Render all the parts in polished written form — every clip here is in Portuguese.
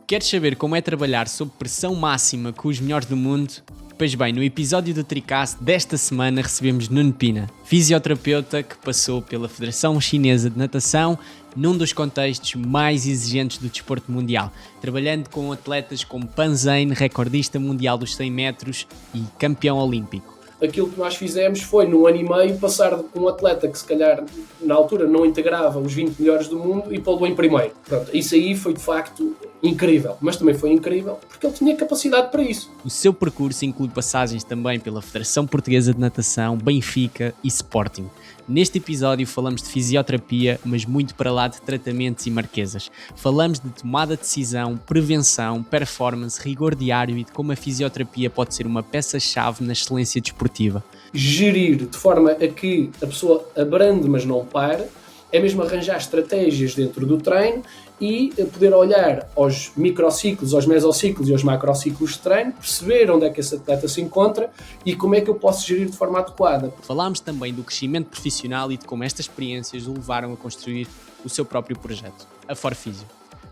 Queres saber como é trabalhar sob pressão máxima com os melhores do mundo? Pois bem, no episódio do Tricast desta semana recebemos Nuno Pina, fisioterapeuta que passou pela Federação Chinesa de Natação num dos contextos mais exigentes do desporto mundial, trabalhando com atletas como Pan Zheng, recordista mundial dos 100 metros e campeão olímpico. Aquilo que nós fizemos foi, num ano e meio, passar com um atleta que se calhar na altura não integrava os 20 melhores do mundo e pô-lo em primeiro. Pronto, isso aí foi de facto incrível, mas também foi incrível porque ele tinha capacidade para isso. O seu percurso inclui passagens também pela Federação Portuguesa de Natação, Benfica e Sporting. Neste episódio falamos de fisioterapia, mas muito para lá de tratamentos e marquesas. Falamos de tomada de decisão, prevenção, performance, rigor diário e de como a fisioterapia pode ser uma peça-chave na excelência desportiva. Gerir de forma a que a pessoa abrande, mas não pare, é mesmo arranjar estratégias dentro do treino e poder olhar aos microciclos, aos mesociclos e aos macrociclos de treino, perceber onde é que esse atleta se encontra e como é que eu posso gerir de forma adequada. Falámos também do crescimento profissional e de como estas experiências o levaram a construir o seu próprio projeto, a Forfisio.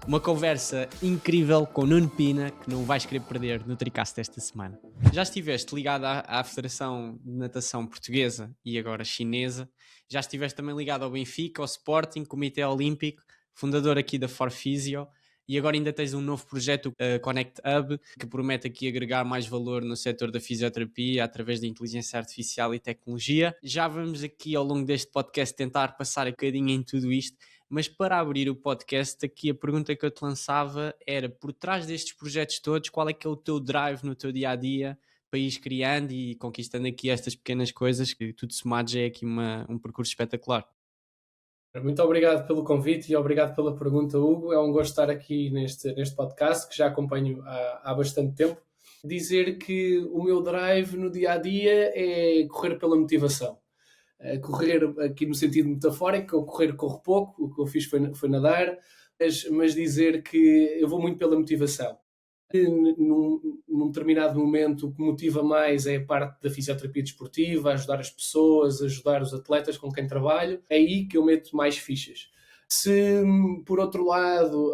Uma conversa incrível com Nuno Pina, que não vais querer perder no Tricast desta semana. Já estiveste ligado à Federação de Natação Portuguesa e agora chinesa. Já estiveste também ligado ao Benfica, ao Sporting, Comitê Olímpico, fundador aqui da Forfisio. E agora ainda tens um novo projeto, o Connect Hub, que promete aqui agregar mais valor no setor da fisioterapia através da inteligência artificial e tecnologia. Já vamos aqui ao longo deste podcast tentar passar um bocadinho em tudo isto. Mas para abrir o podcast, aqui a pergunta que eu te lançava era, por trás destes projetos todos, qual é que é o teu drive no teu dia-a-dia para ir criando e conquistando aqui estas pequenas coisas, que tudo somado já é aqui um percurso espetacular. Muito obrigado pelo convite e obrigado pela pergunta, Hugo. É um gosto estar aqui neste podcast, que já acompanho há bastante tempo. Dizer que o meu drive no dia-a-dia é correr pela motivação. Correr aqui no sentido metafórico, eu corro pouco, o que eu fiz foi nadar, mas dizer que eu vou muito pela motivação. Num determinado momento o que motiva mais é a parte da fisioterapia desportiva, ajudar as pessoas, ajudar os atletas com quem trabalho, é aí que eu meto mais fichas. Se, por outro lado,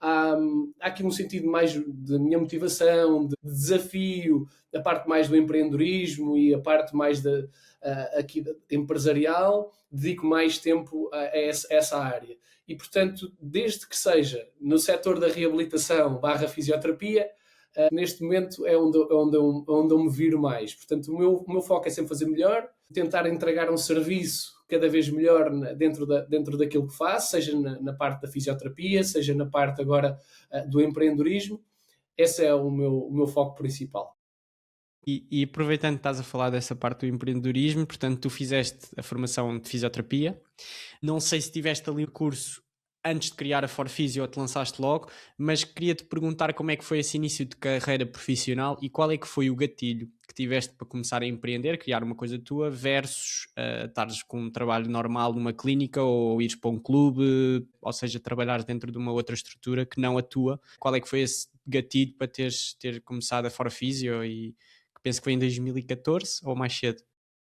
há aqui um sentido mais da minha motivação, de desafio, a parte mais do empreendedorismo e a parte mais aqui empresarial, dedico mais tempo a essa área. E, portanto, desde que seja no setor da reabilitação / fisioterapia, neste momento é onde eu me viro mais. Portanto, o meu foco é sempre fazer melhor, tentar entregar um serviço cada vez melhor dentro daquilo que faço, seja na parte da fisioterapia, seja na parte agora do empreendedorismo. Esse é o meu foco principal. E aproveitando que estás a falar dessa parte do empreendedorismo, portanto, tu fizeste a formação de fisioterapia. Não sei se tiveste ali o curso antes de criar a Forfisio ou te lançaste logo, mas queria-te perguntar como é que foi esse início de carreira profissional e qual é que foi o gatilho que tiveste para começar a empreender, criar uma coisa tua, versus estares com um trabalho normal numa clínica ou ires para um clube, ou seja, trabalhares dentro de uma outra estrutura que não a tua. Qual é que foi esse gatilho para ter começado a Forfisio e penso que foi em 2014 ou mais cedo?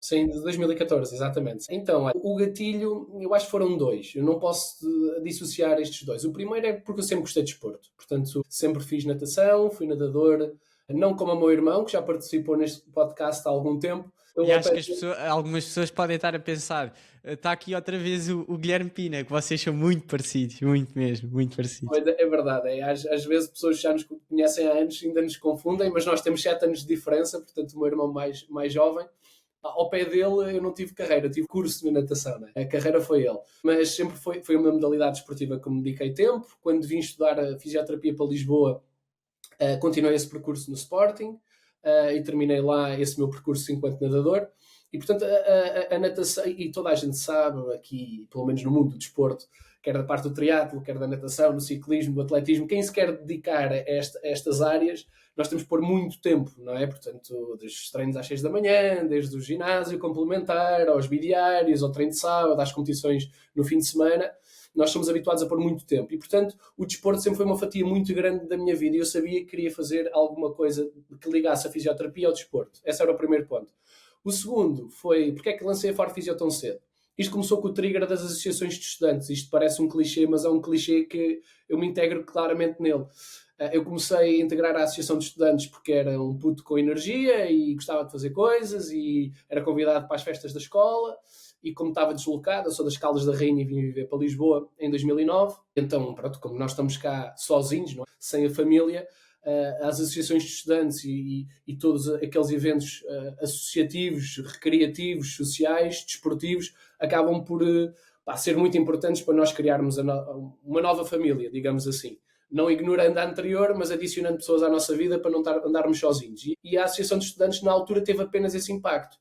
Sim, de 2014, exatamente. Então, o gatilho, eu acho que foram dois. Eu não posso dissociar estes dois. O primeiro é porque eu sempre gostei de desporto. Portanto, sempre fiz natação, fui nadador, não como o meu irmão, que já participou neste podcast há algum tempo. E acho que algumas pessoas podem estar a pensar, está aqui outra vez o Guilherme Pina, que vocês são muito parecidos, muito mesmo, muito parecidos. É verdade, às vezes pessoas que já nos conhecem há anos ainda nos confundem, mas nós temos 7 anos de diferença, portanto o meu irmão mais jovem. Ao pé dele eu não tive carreira, tive curso de natação, né? A carreira foi ele. Mas sempre foi uma modalidade esportiva que me dediquei tempo. Quando vim estudar a fisioterapia para Lisboa, continuei esse percurso no Sporting e terminei lá esse meu percurso enquanto nadador. E portanto a natação, e toda a gente sabe aqui, pelo menos no mundo do desporto, quer da parte do triatlo, quer da natação, do ciclismo, do atletismo, quem se quer dedicar a estas áreas, nós temos que pôr muito tempo, não é? Portanto, desde os treinos às 6 da manhã, desde o ginásio complementar, aos bidiários, ao treino de sábado, às competições no fim de semana, nós somos habituados a pôr muito tempo. E, portanto, o desporto sempre foi uma fatia muito grande da minha vida e eu sabia que queria fazer alguma coisa que ligasse a fisioterapia ao desporto. Esse era o primeiro ponto. O segundo foi, porque é que lancei a Forfisio tão cedo? Isto começou com o trigger das associações de estudantes. Isto parece um clichê, mas é um clichê que eu me integro claramente nele. Eu comecei a integrar a Associação de Estudantes porque era um puto com energia e gostava de fazer coisas e era convidado para as festas da escola. E como estava deslocado, eu sou das Caldas da Rainha e vim viver para Lisboa em 2009. Então, pronto, como nós estamos cá sozinhos, não é? Sem a família, as associações de estudantes e todos aqueles eventos associativos, recreativos, sociais, desportivos, acabam por ser muito importantes para nós criarmos uma nova família, digamos assim. Não ignorando a anterior, mas adicionando pessoas à nossa vida para não andarmos sozinhos. E a Associação de Estudantes, na altura, teve apenas esse impacto.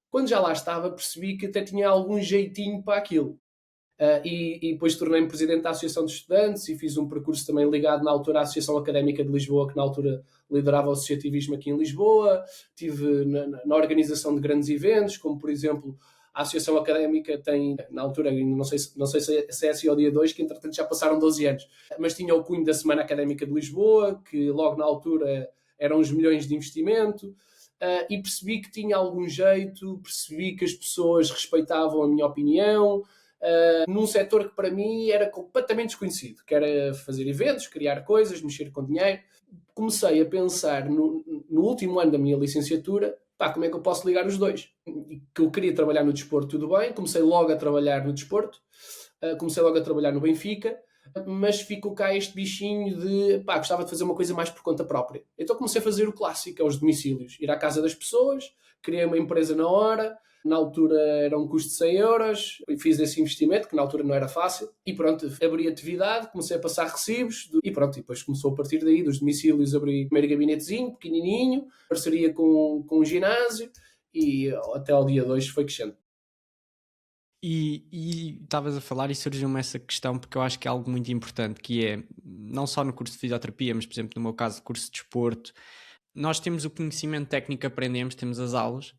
Quando já lá estava, percebi que até tinha algum jeitinho para aquilo. E depois tornei-me presidente da Associação de Estudantes e fiz um percurso também ligado na altura à Associação Académica de Lisboa, que na altura liderava o associativismo aqui em Lisboa. Estive na organização de grandes eventos, como por exemplo a Associação Académica tem, na altura, não sei se é assim ao dia 2, que entretanto já passaram 12 anos, mas tinha o cunho da Semana Académica de Lisboa, que logo na altura eram uns milhões de investimento. E percebi que tinha algum jeito, percebi que as pessoas respeitavam a minha opinião, num setor que para mim era completamente desconhecido, que era fazer eventos, criar coisas, mexer com dinheiro. Comecei a pensar no último ano da minha licenciatura, como é que eu posso ligar os dois? Que eu queria trabalhar no desporto, tudo bem, comecei logo a trabalhar no desporto, comecei logo a trabalhar no Benfica, mas ficou cá este bichinho de gostava de fazer uma coisa mais por conta própria. Então comecei a fazer o clássico, aos domicílios, ir à casa das pessoas, criei uma empresa na hora, na altura era um custo de 100 euros, fiz esse investimento, que na altura não era fácil, e pronto, abri atividade, comecei a passar recibos, e pronto, e depois começou a partir daí, dos domicílios, abri o primeiro gabinetezinho, pequenininho, parceria com um ginásio, e até ao dia 2 foi crescendo. E estavas a falar e surgiu-me essa questão porque eu acho que é algo muito importante, que é, não só no curso de fisioterapia, mas por exemplo no meu caso, curso de desporto, nós temos o conhecimento técnico que aprendemos, temos as aulas,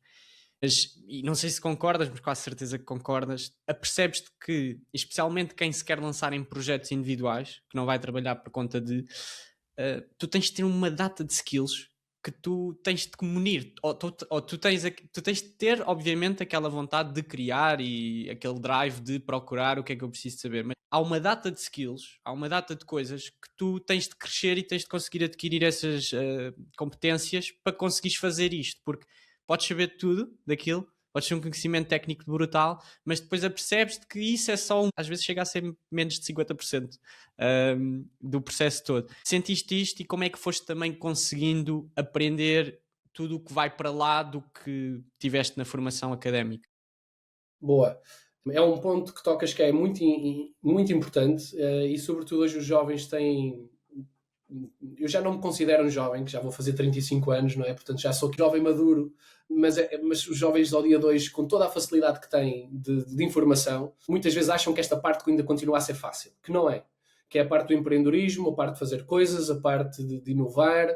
mas, e não sei se concordas, mas quase certeza que concordas, apercebes-te que, especialmente quem se quer lançar em projetos individuais, que não vai trabalhar por conta de, tu tens de ter uma data de skills que tu tens de comunir, ou tu tens de ter, obviamente, aquela vontade de criar e aquele drive de procurar o que é que eu preciso de saber, mas há uma data de skills, há uma data de coisas que tu tens de crescer e tens de conseguir adquirir essas competências para conseguires fazer isto, porque podes saber tudo daquilo, podes ter um conhecimento técnico brutal, mas depois apercebes-te que isso é só, às vezes chega a ser menos de 50% do processo todo. Sentiste isto e como é que foste também conseguindo aprender tudo o que vai para lá do que tiveste na formação académica? Boa. É um ponto que tocas que é muito, muito importante e sobretudo hoje os jovens têm... Eu já não me considero um jovem, que já vou fazer 35 anos, não é? Portanto, já sou jovem maduro, mas os jovens ao dia 2, com toda a facilidade que têm de informação, muitas vezes acham que esta parte ainda continua a ser fácil, que não é. Que é a parte do empreendedorismo, a parte de fazer coisas, a parte de inovar.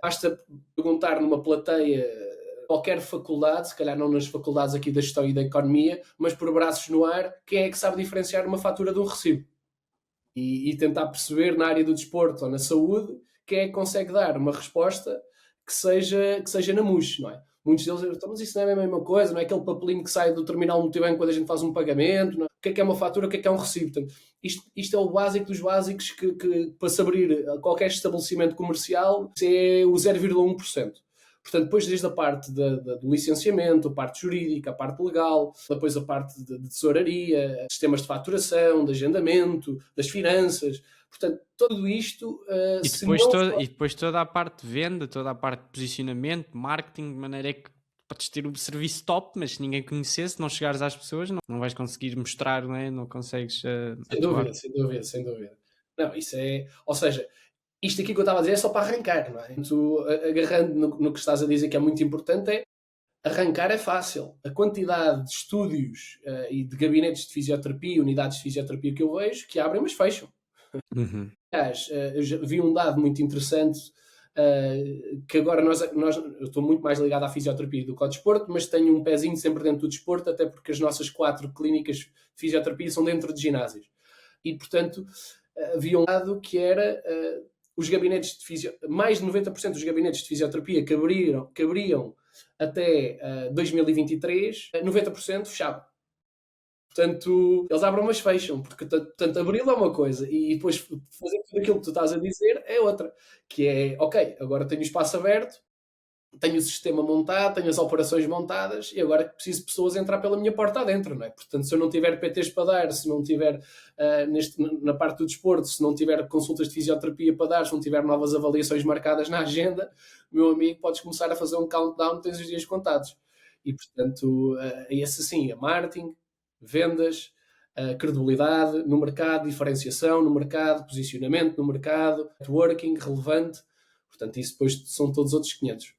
Basta perguntar numa plateia qualquer faculdade, se calhar não nas faculdades aqui da gestão e da economia, mas por braços no ar, quem é que sabe diferenciar uma fatura de um recibo? E tentar perceber na área do desporto ou na saúde quem é que consegue dar uma resposta que seja na mousse, não é? Muitos deles dizem, mas isso não é a mesma coisa, não é aquele papelinho que sai do terminal multibanco quando a gente faz um pagamento, não é? O que é uma fatura, o que é um recibo? Portanto, isto é o básico dos básicos que para se abrir qualquer estabelecimento comercial é o 0,1%. Portanto, depois desde a parte do licenciamento, a parte jurídica, a parte legal, depois a parte de tesouraria, sistemas de faturação, de agendamento, das finanças. Portanto, tudo isto... E depois toda a parte de venda, toda a parte de posicionamento, marketing, de maneira que podes ter um serviço top, mas se ninguém conhecer, se não chegares às pessoas, não vais conseguir mostrar, não é? Não consegues atuar. Sem dúvida. Não, isso é... Ou seja... Isto aqui que eu estava a dizer é só para arrancar, não é? Tu, agarrando no que estás a dizer que é muito importante, é arrancar é fácil. A quantidade de estúdios e de gabinetes de fisioterapia, unidades de fisioterapia que eu vejo, que abrem mas fecham. Uhum. Aliás, eu já vi um dado muito interessante, que agora eu estou muito mais ligado à fisioterapia do que ao desporto, mas tenho um pezinho sempre dentro do desporto, até porque as nossas 4 clínicas de fisioterapia são dentro de ginásios. E, portanto, havia um dado que era... os gabinetes de mais de 90% dos gabinetes de fisioterapia que abriam até 2023, 90% fechavam. Portanto, eles abrem mas fecham, porque tanto abril é uma coisa e depois fazer tudo aquilo que tu estás a dizer é outra, que é, ok, agora tenho o espaço aberto, tenho o sistema montado, tenho as operações montadas e agora preciso de pessoas entrar pela minha porta adentro, não é? Portanto, se eu não tiver PTs para dar, se não tiver na parte do desporto, se não tiver consultas de fisioterapia para dar, se não tiver novas avaliações marcadas na agenda, meu amigo, podes começar a fazer um countdown, tens os dias contados. E, portanto, esse sim, é marketing, vendas, credibilidade no mercado, diferenciação no mercado, posicionamento no mercado, networking relevante. Portanto, isso depois são todos outros 500.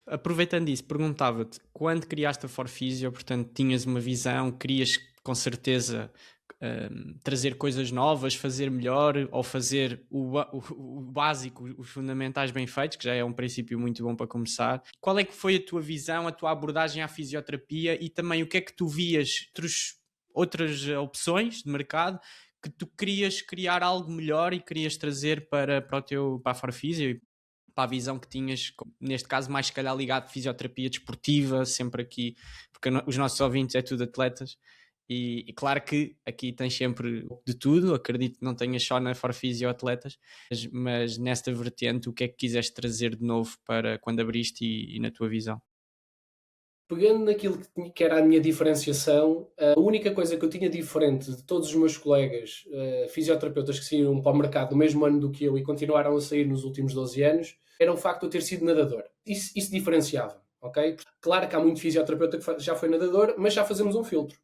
Aproveitando isso, perguntava-te, quando criaste a Forfisio, portanto, tinhas uma visão, querias com certeza trazer coisas novas, fazer melhor ou fazer o básico, os fundamentais bem feitos, que já é um princípio muito bom para começar. Qual é que foi a tua visão, a tua abordagem à fisioterapia e também o que é que tu vias, outras opções de mercado que tu querias criar algo melhor e querias trazer para a Forfisio, para a visão que tinhas, neste caso mais se calhar ligado à fisioterapia desportiva, sempre aqui, porque os nossos ouvintes é tudo atletas, e claro que aqui tens sempre de tudo, acredito que não tenhas só na Forfisio atletas, mas nesta vertente o que é que quiseste trazer de novo para quando abriste e na tua visão? Pegando naquilo que era a minha diferenciação, a única coisa que eu tinha diferente de todos os meus colegas fisioterapeutas que saíram para o mercado no mesmo ano do que eu e continuaram a sair nos últimos 12 anos, era o facto de eu ter sido nadador. Isso diferenciava, ok? Claro que há muito fisioterapeuta que já foi nadador, mas já fazemos um filtro.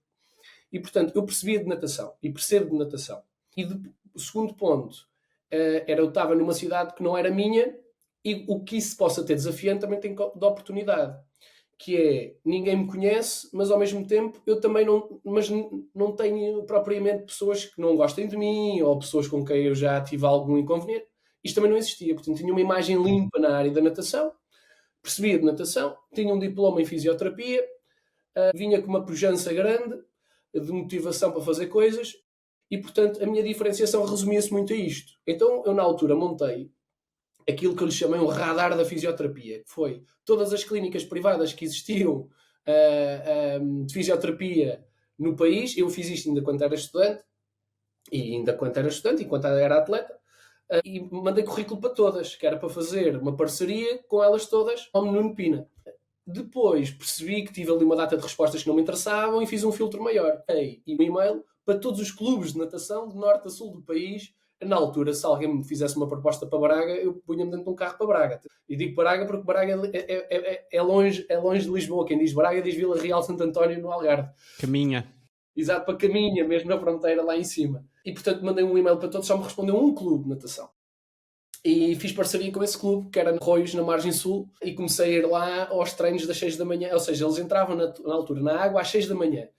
E, portanto, eu percebia de natação e percebo de natação. E o segundo ponto eu estava numa cidade que não era minha e o que isso possa ter desafiante também tem de oportunidade. Que é, ninguém me conhece, mas ao mesmo tempo eu também não tenho propriamente pessoas que não gostem de mim ou pessoas com quem eu já tive algum inconveniente. Isto também não existia, portanto tinha uma imagem limpa na área da natação, percebia de natação, tinha um diploma em fisioterapia, vinha com uma pujança grande de motivação para fazer coisas e, portanto, a minha diferenciação resumia-se muito a isto. Então eu na altura montei aquilo que eu lhe chamei um radar da fisioterapia, que foi todas as clínicas privadas que existiam de fisioterapia no país. Eu fiz isto ainda quando era estudante, e enquanto era atleta, e mandei currículo para todas, que era para fazer uma parceria com elas todas ao Nuno Pina. Depois percebi que tive ali uma data de respostas que não me interessavam e fiz um filtro maior. E um e-mail para todos os clubes de natação de norte a sul do país. Na altura, se alguém me fizesse uma proposta para Braga, eu punha-me dentro de um carro para Braga. E digo Braga porque Braga é longe de Lisboa. Quem diz Braga diz Vila Real Santo António no Algarve. Caminha. Exato, para Caminha, mesmo na fronteira lá em cima. E portanto mandei um e-mail para todos, só me respondeu um clube de natação. E fiz parceria com esse clube, que era na Arroios, na Margem Sul, e comecei a ir lá aos treinos das 6 da manhã. Ou seja, eles entravam na altura na água às 6 da manhã.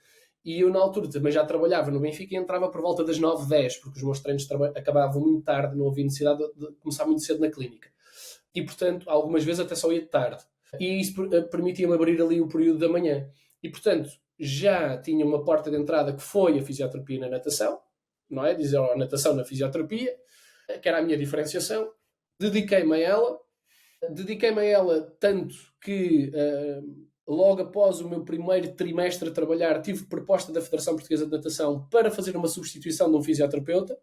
E eu, na altura, também já trabalhava no Benfica e entrava por volta das 9, 10, porque os meus treinos acabavam muito tarde, não havia necessidade de começar muito cedo na clínica. E, portanto, algumas vezes até só ia de tarde. E isso permitia-me abrir ali o período da manhã. E, portanto, já tinha uma porta de entrada que foi a fisioterapia na natação, não é? Dizer a natação na fisioterapia, que era a minha diferenciação. Dediquei-me a ela tanto que logo após o meu primeiro trimestre a trabalhar tive proposta da Federação Portuguesa de Natação para fazer uma substituição de um fisioterapeuta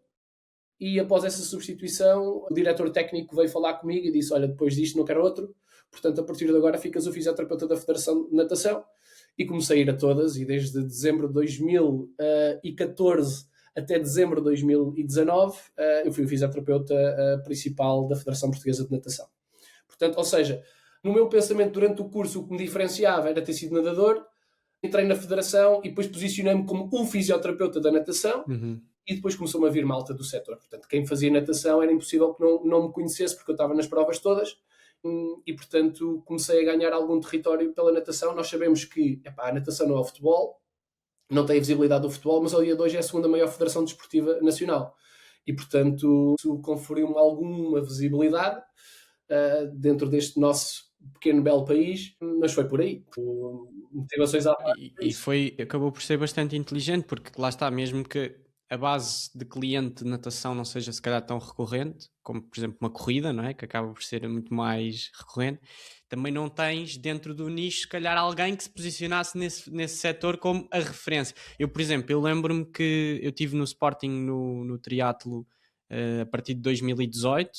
e após essa substituição o diretor técnico veio falar comigo e disse, olha, depois disto não quero outro, portanto a partir de agora ficas o fisioterapeuta da Federação de Natação. E comecei a ir a todas e desde dezembro de 2014 até dezembro de 2019, eu fui o fisioterapeuta principal da Federação Portuguesa de Natação. Portanto, ou seja, no meu pensamento durante o curso, o que me diferenciava era ter sido nadador, entrei na federação e depois posicionei-me como um fisioterapeuta da natação e depois começou-me a vir malta do setor. Portanto, quem fazia natação era impossível que não me conhecesse porque eu estava nas provas todas e, portanto, comecei a ganhar algum território pela natação. Nós sabemos que a natação não é o futebol, não tem a visibilidade do futebol, mas ao dia de hoje é a segunda maior federação desportiva nacional. E, portanto, isso conferiu-me alguma visibilidade dentro deste nosso pequeno, belo país, mas foi por aí. Por motivações à parte. E acabou por ser bastante inteligente, porque lá está, mesmo que a base de cliente de natação não seja se calhar tão recorrente, como por exemplo uma corrida, não é? Que acaba por ser muito mais recorrente, também não tens dentro do nicho se calhar alguém que se posicionasse nesse setor como a referência. Eu, por exemplo, eu lembro-me que eu estive no Sporting no triatlo a partir de 2018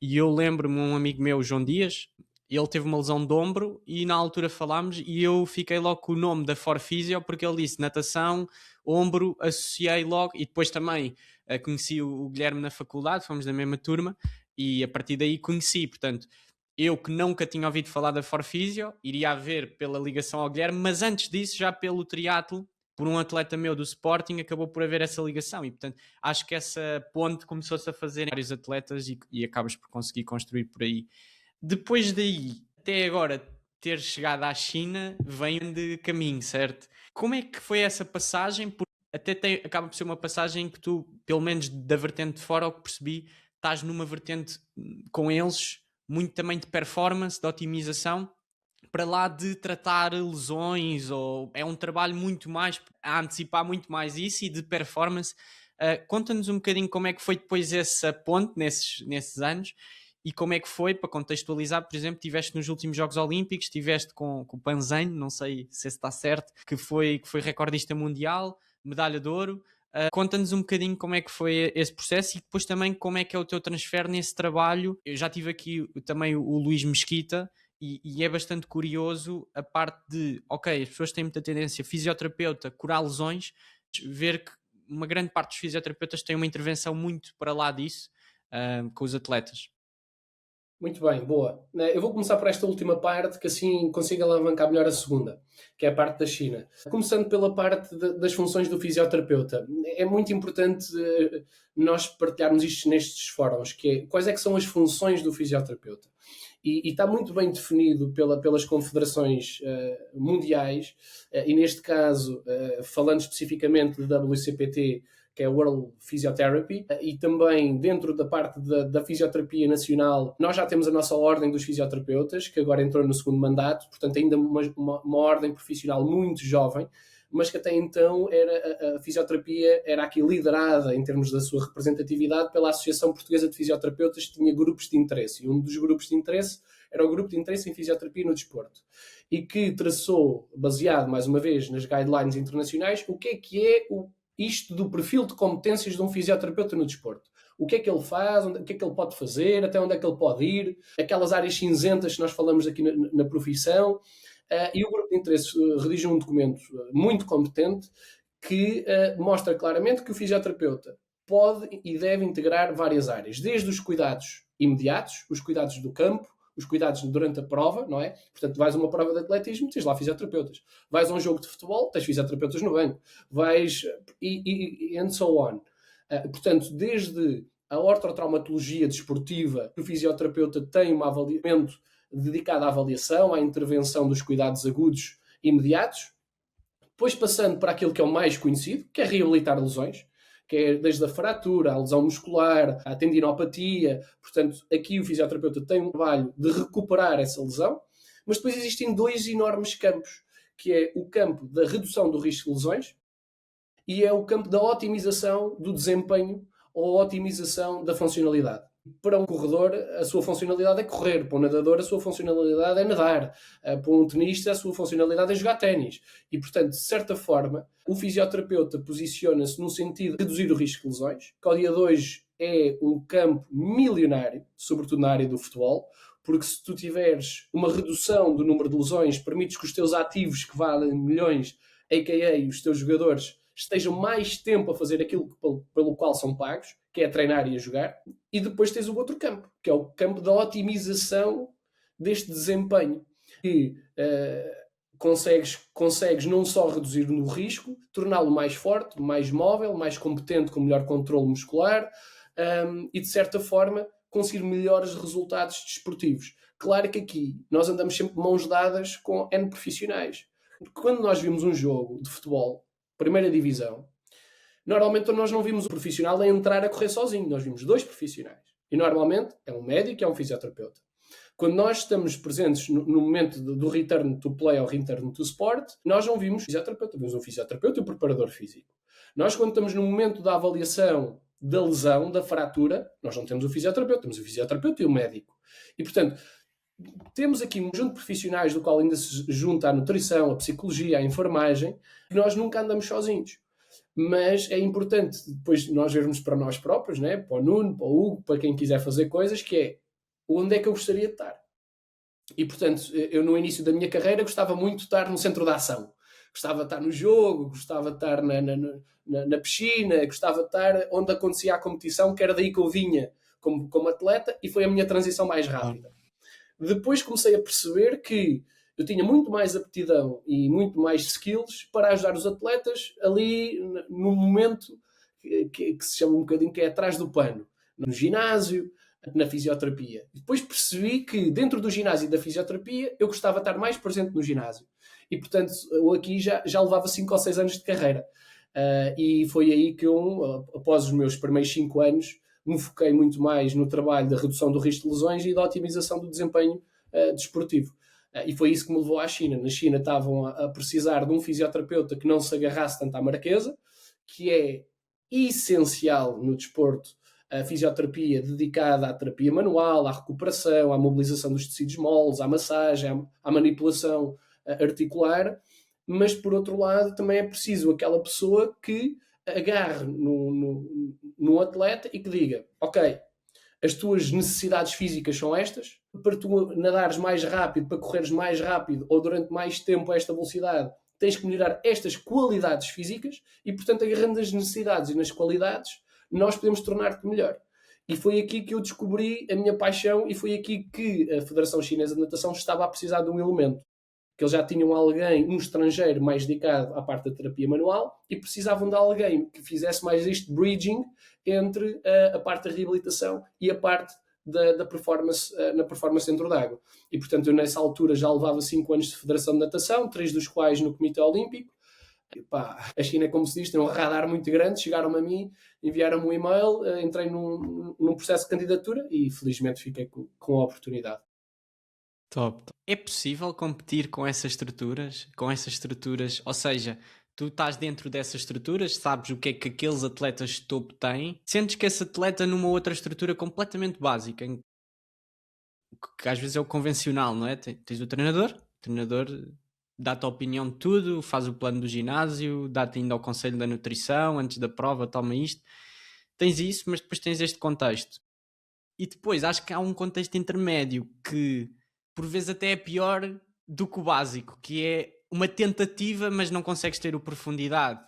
e eu lembro-me um amigo meu, João Dias, ele teve uma lesão de ombro e na altura falámos e eu fiquei logo com o nome da Forfisio porque ele disse natação, ombro, associei logo e depois também conheci o Guilherme na faculdade, fomos da mesma turma e a partir daí conheci, portanto eu que nunca tinha ouvido falar da Forfisio, iria a ver pela ligação ao Guilherme, mas antes disso já pelo triatlo, por um atleta meu do Sporting, acabou por haver essa ligação e portanto acho que essa ponte começou-se a fazer em vários atletas e acabas por conseguir construir por aí. Depois daí, até agora ter chegado à China, vem de caminho, certo? Como é que foi essa passagem? Porque até acaba por ser uma passagem que tu, pelo menos da vertente de fora, ao que percebi, estás numa vertente com eles, muito também de performance, de otimização, para lá de tratar lesões, ou é um trabalho muito mais a antecipar muito mais isso e de performance. Conta-nos um bocadinho como é que foi depois essa ponte nesses anos e como é que foi, para contextualizar, por exemplo, estiveste nos últimos Jogos Olímpicos, estiveste com o Panzani, não sei se está certo, que foi recordista mundial, medalha de ouro. Conta-nos um bocadinho como é que foi esse processo e depois também como é que é o teu transfer nesse trabalho. Eu já tive aqui também o Luís Mesquita e é bastante curioso a parte de, ok, as pessoas têm muita tendência, fisioterapeuta, curar lesões, ver que uma grande parte dos fisioterapeutas tem uma intervenção muito para lá disso com os atletas. Muito bem, boa. Eu vou começar por esta última parte, que assim consigo alavancar melhor a segunda, que é a parte da China. Começando pela parte das funções do fisioterapeuta. É muito importante nós partilharmos isto nestes fóruns, que é quais é que são as funções do fisioterapeuta. E está muito bem definido pelas confederações mundiais, e neste caso, falando especificamente do WCPT, que é World Physiotherapy, e também dentro da parte da fisioterapia nacional, nós já temos a nossa ordem dos fisioterapeutas, que agora entrou no segundo mandato, portanto ainda uma ordem profissional muito jovem, mas que até então a fisioterapia era aqui liderada em termos da sua representatividade pela Associação Portuguesa de Fisioterapeutas, que tinha grupos de interesse, e um dos grupos de interesse era o grupo de interesse em fisioterapia no desporto, e que traçou, baseado mais uma vez nas guidelines internacionais, o que é isto do perfil de competências de um fisioterapeuta no desporto. O que é que ele faz, o que é que ele pode fazer, até onde é que ele pode ir, aquelas áreas cinzentas que nós falamos aqui na profissão. E o grupo de interesse redige um documento muito competente que mostra claramente que o fisioterapeuta pode e deve integrar várias áreas, desde os cuidados imediatos, os cuidados do campo, os cuidados durante a prova, não é? Portanto, vais a uma prova de atletismo, tens lá fisioterapeutas. Vais a um jogo de futebol, tens fisioterapeutas no banco. Vais and so on. Portanto, desde a ortotraumatologia desportiva, o fisioterapeuta tem um avaliamento dedicado à avaliação, à intervenção dos cuidados agudos imediatos, depois passando para aquilo que é o mais conhecido, que é reabilitar lesões, que é desde a fratura, a lesão muscular, a tendinopatia. Portanto, aqui o fisioterapeuta tem um trabalho de recuperar essa lesão, mas depois existem dois enormes campos, que é o campo da redução do risco de lesões e é o campo da otimização do desempenho ou otimização da funcionalidade. Para um corredor, a sua funcionalidade é correr. Para um nadador, a sua funcionalidade é nadar. Para um tenista, a sua funcionalidade é jogar ténis. E, portanto, de certa forma, o fisioterapeuta posiciona-se no sentido de reduzir o risco de lesões, que ao dia de hoje é um campo milionário, sobretudo na área do futebol, porque se tu tiveres uma redução do número de lesões, permites que os teus ativos, que valem milhões, a.k.a. os teus jogadores, estejam mais tempo a fazer aquilo pelo qual são pagos, que é a treinar e a jogar. E depois tens o outro campo, que é o campo da otimização deste desempenho. E consegues não só reduzir o risco, torná-lo mais forte, mais móvel, mais competente, com melhor controle muscular e, de certa forma, conseguir melhores resultados desportivos. Claro que aqui nós andamos sempre de mãos dadas com N profissionais. Quando nós vimos um jogo de futebol, primeira divisão, normalmente nós não vimos o profissional a entrar a correr sozinho, nós vimos dois profissionais. E normalmente é um médico e é um fisioterapeuta. Quando nós estamos presentes no momento do return to play ou return to sport, nós não vimos fisioterapeuta, vimos um fisioterapeuta e um preparador físico. Nós, quando estamos no momento da avaliação da lesão, da fratura, nós não temos o fisioterapeuta, temos o fisioterapeuta e o médico. E, portanto, temos aqui um conjunto de profissionais do qual ainda se junta a nutrição, a psicologia, a enfermagem, e nós nunca andamos sozinhos. Mas é importante depois nós vermos para nós próprios, né? Para o Nuno, para o Hugo, para quem quiser fazer coisas, que é onde é que eu gostaria de estar. E, portanto, eu no início da minha carreira gostava muito de estar no centro da ação. Gostava de estar no jogo, gostava de estar na piscina, gostava de estar onde acontecia a competição, que era daí que eu vinha como atleta, e foi a minha transição mais rápida. Depois comecei a perceber que eu tinha muito mais aptidão e muito mais skills para ajudar os atletas ali no momento que se chama um bocadinho que é atrás do pano, no ginásio, na fisioterapia. Depois percebi que dentro do ginásio e da fisioterapia eu gostava de estar mais presente no ginásio. E, portanto, eu aqui já levava 5 ou 6 anos de carreira. E foi aí que eu, após os meus primeiros 5 anos, me foquei muito mais no trabalho da redução do risco de lesões e da otimização do desempenho desportivo. E foi isso que me levou à China. Na China estavam a precisar de um fisioterapeuta que não se agarrasse tanto à marquesa, que é essencial no desporto, a fisioterapia dedicada à terapia manual, à recuperação, à mobilização dos tecidos moles, à massagem, à manipulação articular, mas por outro lado também é preciso aquela pessoa que agarre no atleta e que diga, ok, as tuas necessidades físicas são estas, para tu nadares mais rápido, para correres mais rápido ou durante mais tempo a esta velocidade, tens que melhorar estas qualidades físicas e, portanto, agarrando nas necessidades e nas qualidades, nós podemos tornar-te melhor. E foi aqui que eu descobri a minha paixão e foi aqui que a Federação Chinesa de Natação estava a precisar de um elemento. Que eles já tinham alguém, um estrangeiro, mais dedicado à parte da terapia manual e precisavam de alguém que fizesse mais este bridging entre a parte da reabilitação e a parte da performance, na performance dentro d'água. E, portanto, eu nessa altura já levava 5 anos de Federação de Natação, 3 dos quais no Comitê Olímpico. E, pá, a China, como se diz, tem um radar muito grande, chegaram-me a mim, enviaram-me um e-mail, entrei num processo de candidatura e felizmente fiquei com a oportunidade. Top. É possível competir com essas estruturas? Ou seja, tu estás dentro dessas estruturas, sabes o que é que aqueles atletas de topo têm, sentes que esse atleta numa outra estrutura completamente básica, que às vezes é o convencional, não é? Tens o treinador dá-te a opinião de tudo, faz o plano do ginásio, dá-te ainda o conselho da nutrição, antes da prova, toma isto. Tens isso, mas depois tens este contexto. E depois acho que há um contexto intermédio que por vezes até é pior do que o básico, que é uma tentativa, mas não consegues ter a profundidade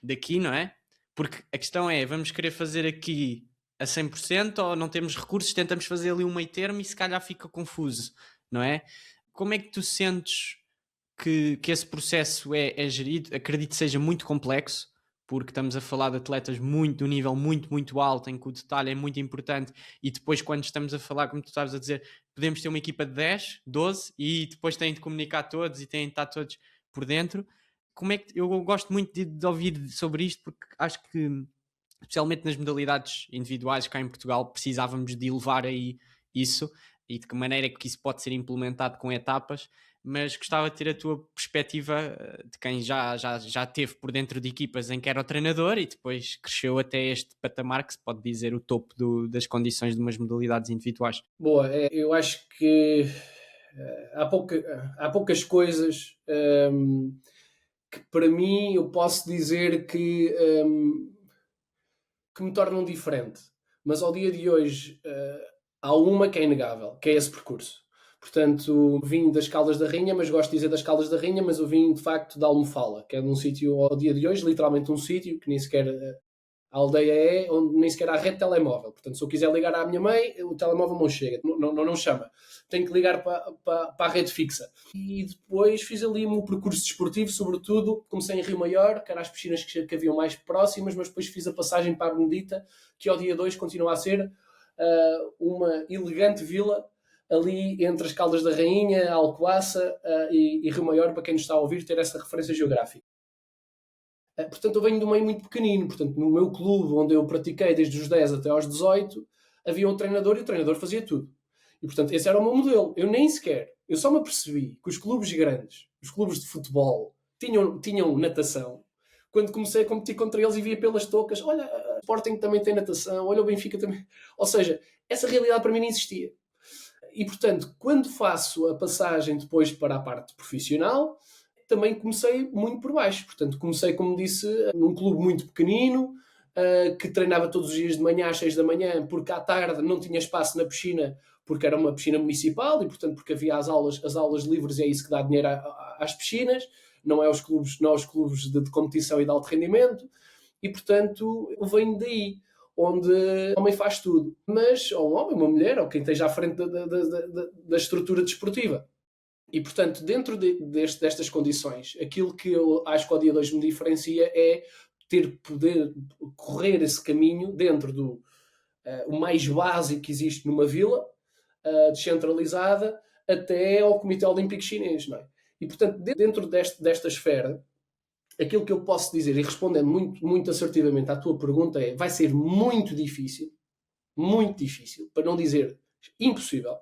daqui, não é? Porque a questão é, vamos querer fazer aqui a 100% ou não temos recursos, tentamos fazer ali um meio termo e se calhar fica confuso, não é? Como é que tu sentes que esse processo é gerido? Acredito que seja muito complexo, porque estamos a falar de atletas de um nível muito, muito alto, em que o detalhe é muito importante, e depois quando estamos a falar, como tu estavas a dizer, podemos ter uma equipa de 10, 12, e depois têm de comunicar todos e têm de estar todos por dentro. Como é que eu gosto muito de ouvir sobre isto, porque acho que, especialmente nas modalidades individuais cá em Portugal, precisávamos de elevar aí isso, e de que maneira é que isso pode ser implementado com etapas, mas gostava de ter a tua perspectiva de quem já teve por dentro de equipas em que era o treinador e depois cresceu até este patamar que se pode dizer o topo das condições de umas modalidades individuais. Boa, eu acho que há poucas coisas que para mim eu posso dizer que me tornam diferente, mas ao dia de hoje há uma que é inegável, que é esse percurso. Portanto, vim das Caldas da Rainha, mas gosto de dizer das Caldas da Rainha, mas eu vim de facto da Almofala, que é de um sítio ao dia de hoje, literalmente um sítio que nem sequer a aldeia é, onde nem sequer há rede de telemóvel. Portanto, se eu quiser ligar à minha mãe, o telemóvel não chega, não chama. Tenho que ligar para a rede fixa. E depois fiz ali o meu percurso desportivo, sobretudo, comecei em Rio Maior, que eram as piscinas que haviam mais próximas, mas depois fiz a passagem para a Benedita, que ao dia 2 continua a ser uma elegante vila ali entre as Caldas da Rainha, Alcoaça e Rio Maior, para quem nos está a ouvir, ter essa referência geográfica. Portanto, eu venho de um meio muito pequenino. Portanto, no meu clube, onde eu pratiquei desde os 10 até aos 18, havia um treinador e o treinador fazia tudo. E, portanto, esse era o meu modelo. Eu só me apercebi que os clubes grandes, os clubes de futebol, tinham natação, quando comecei a competir contra eles e via pelas toucas, olha, o Sporting também tem natação, olha o Benfica também. Ou seja, essa realidade para mim não existia. E, portanto, quando faço a passagem depois para a parte profissional, também comecei muito por baixo. Portanto, comecei, como disse, num clube muito pequenino, que treinava todos os dias de manhã às 6 da manhã, porque à tarde não tinha espaço na piscina, porque era uma piscina municipal e, portanto, porque havia as aulas livres e é isso que dá dinheiro às piscinas, não é os clubes de competição e de alto rendimento. E, portanto, eu venho daí, onde o homem faz tudo. Mas, ou um homem, uma mulher, ou quem esteja à frente da estrutura desportiva. E, portanto, dentro destas condições, aquilo que eu acho que ao dia de hoje me diferencia é poder correr esse caminho dentro do o mais básico que existe numa vila, descentralizada, até ao Comitê Olímpico Chinês. Não é? E, portanto, dentro desta esfera, aquilo que eu posso dizer, e respondendo muito, muito assertivamente à tua pergunta, vai ser muito difícil, para não dizer impossível.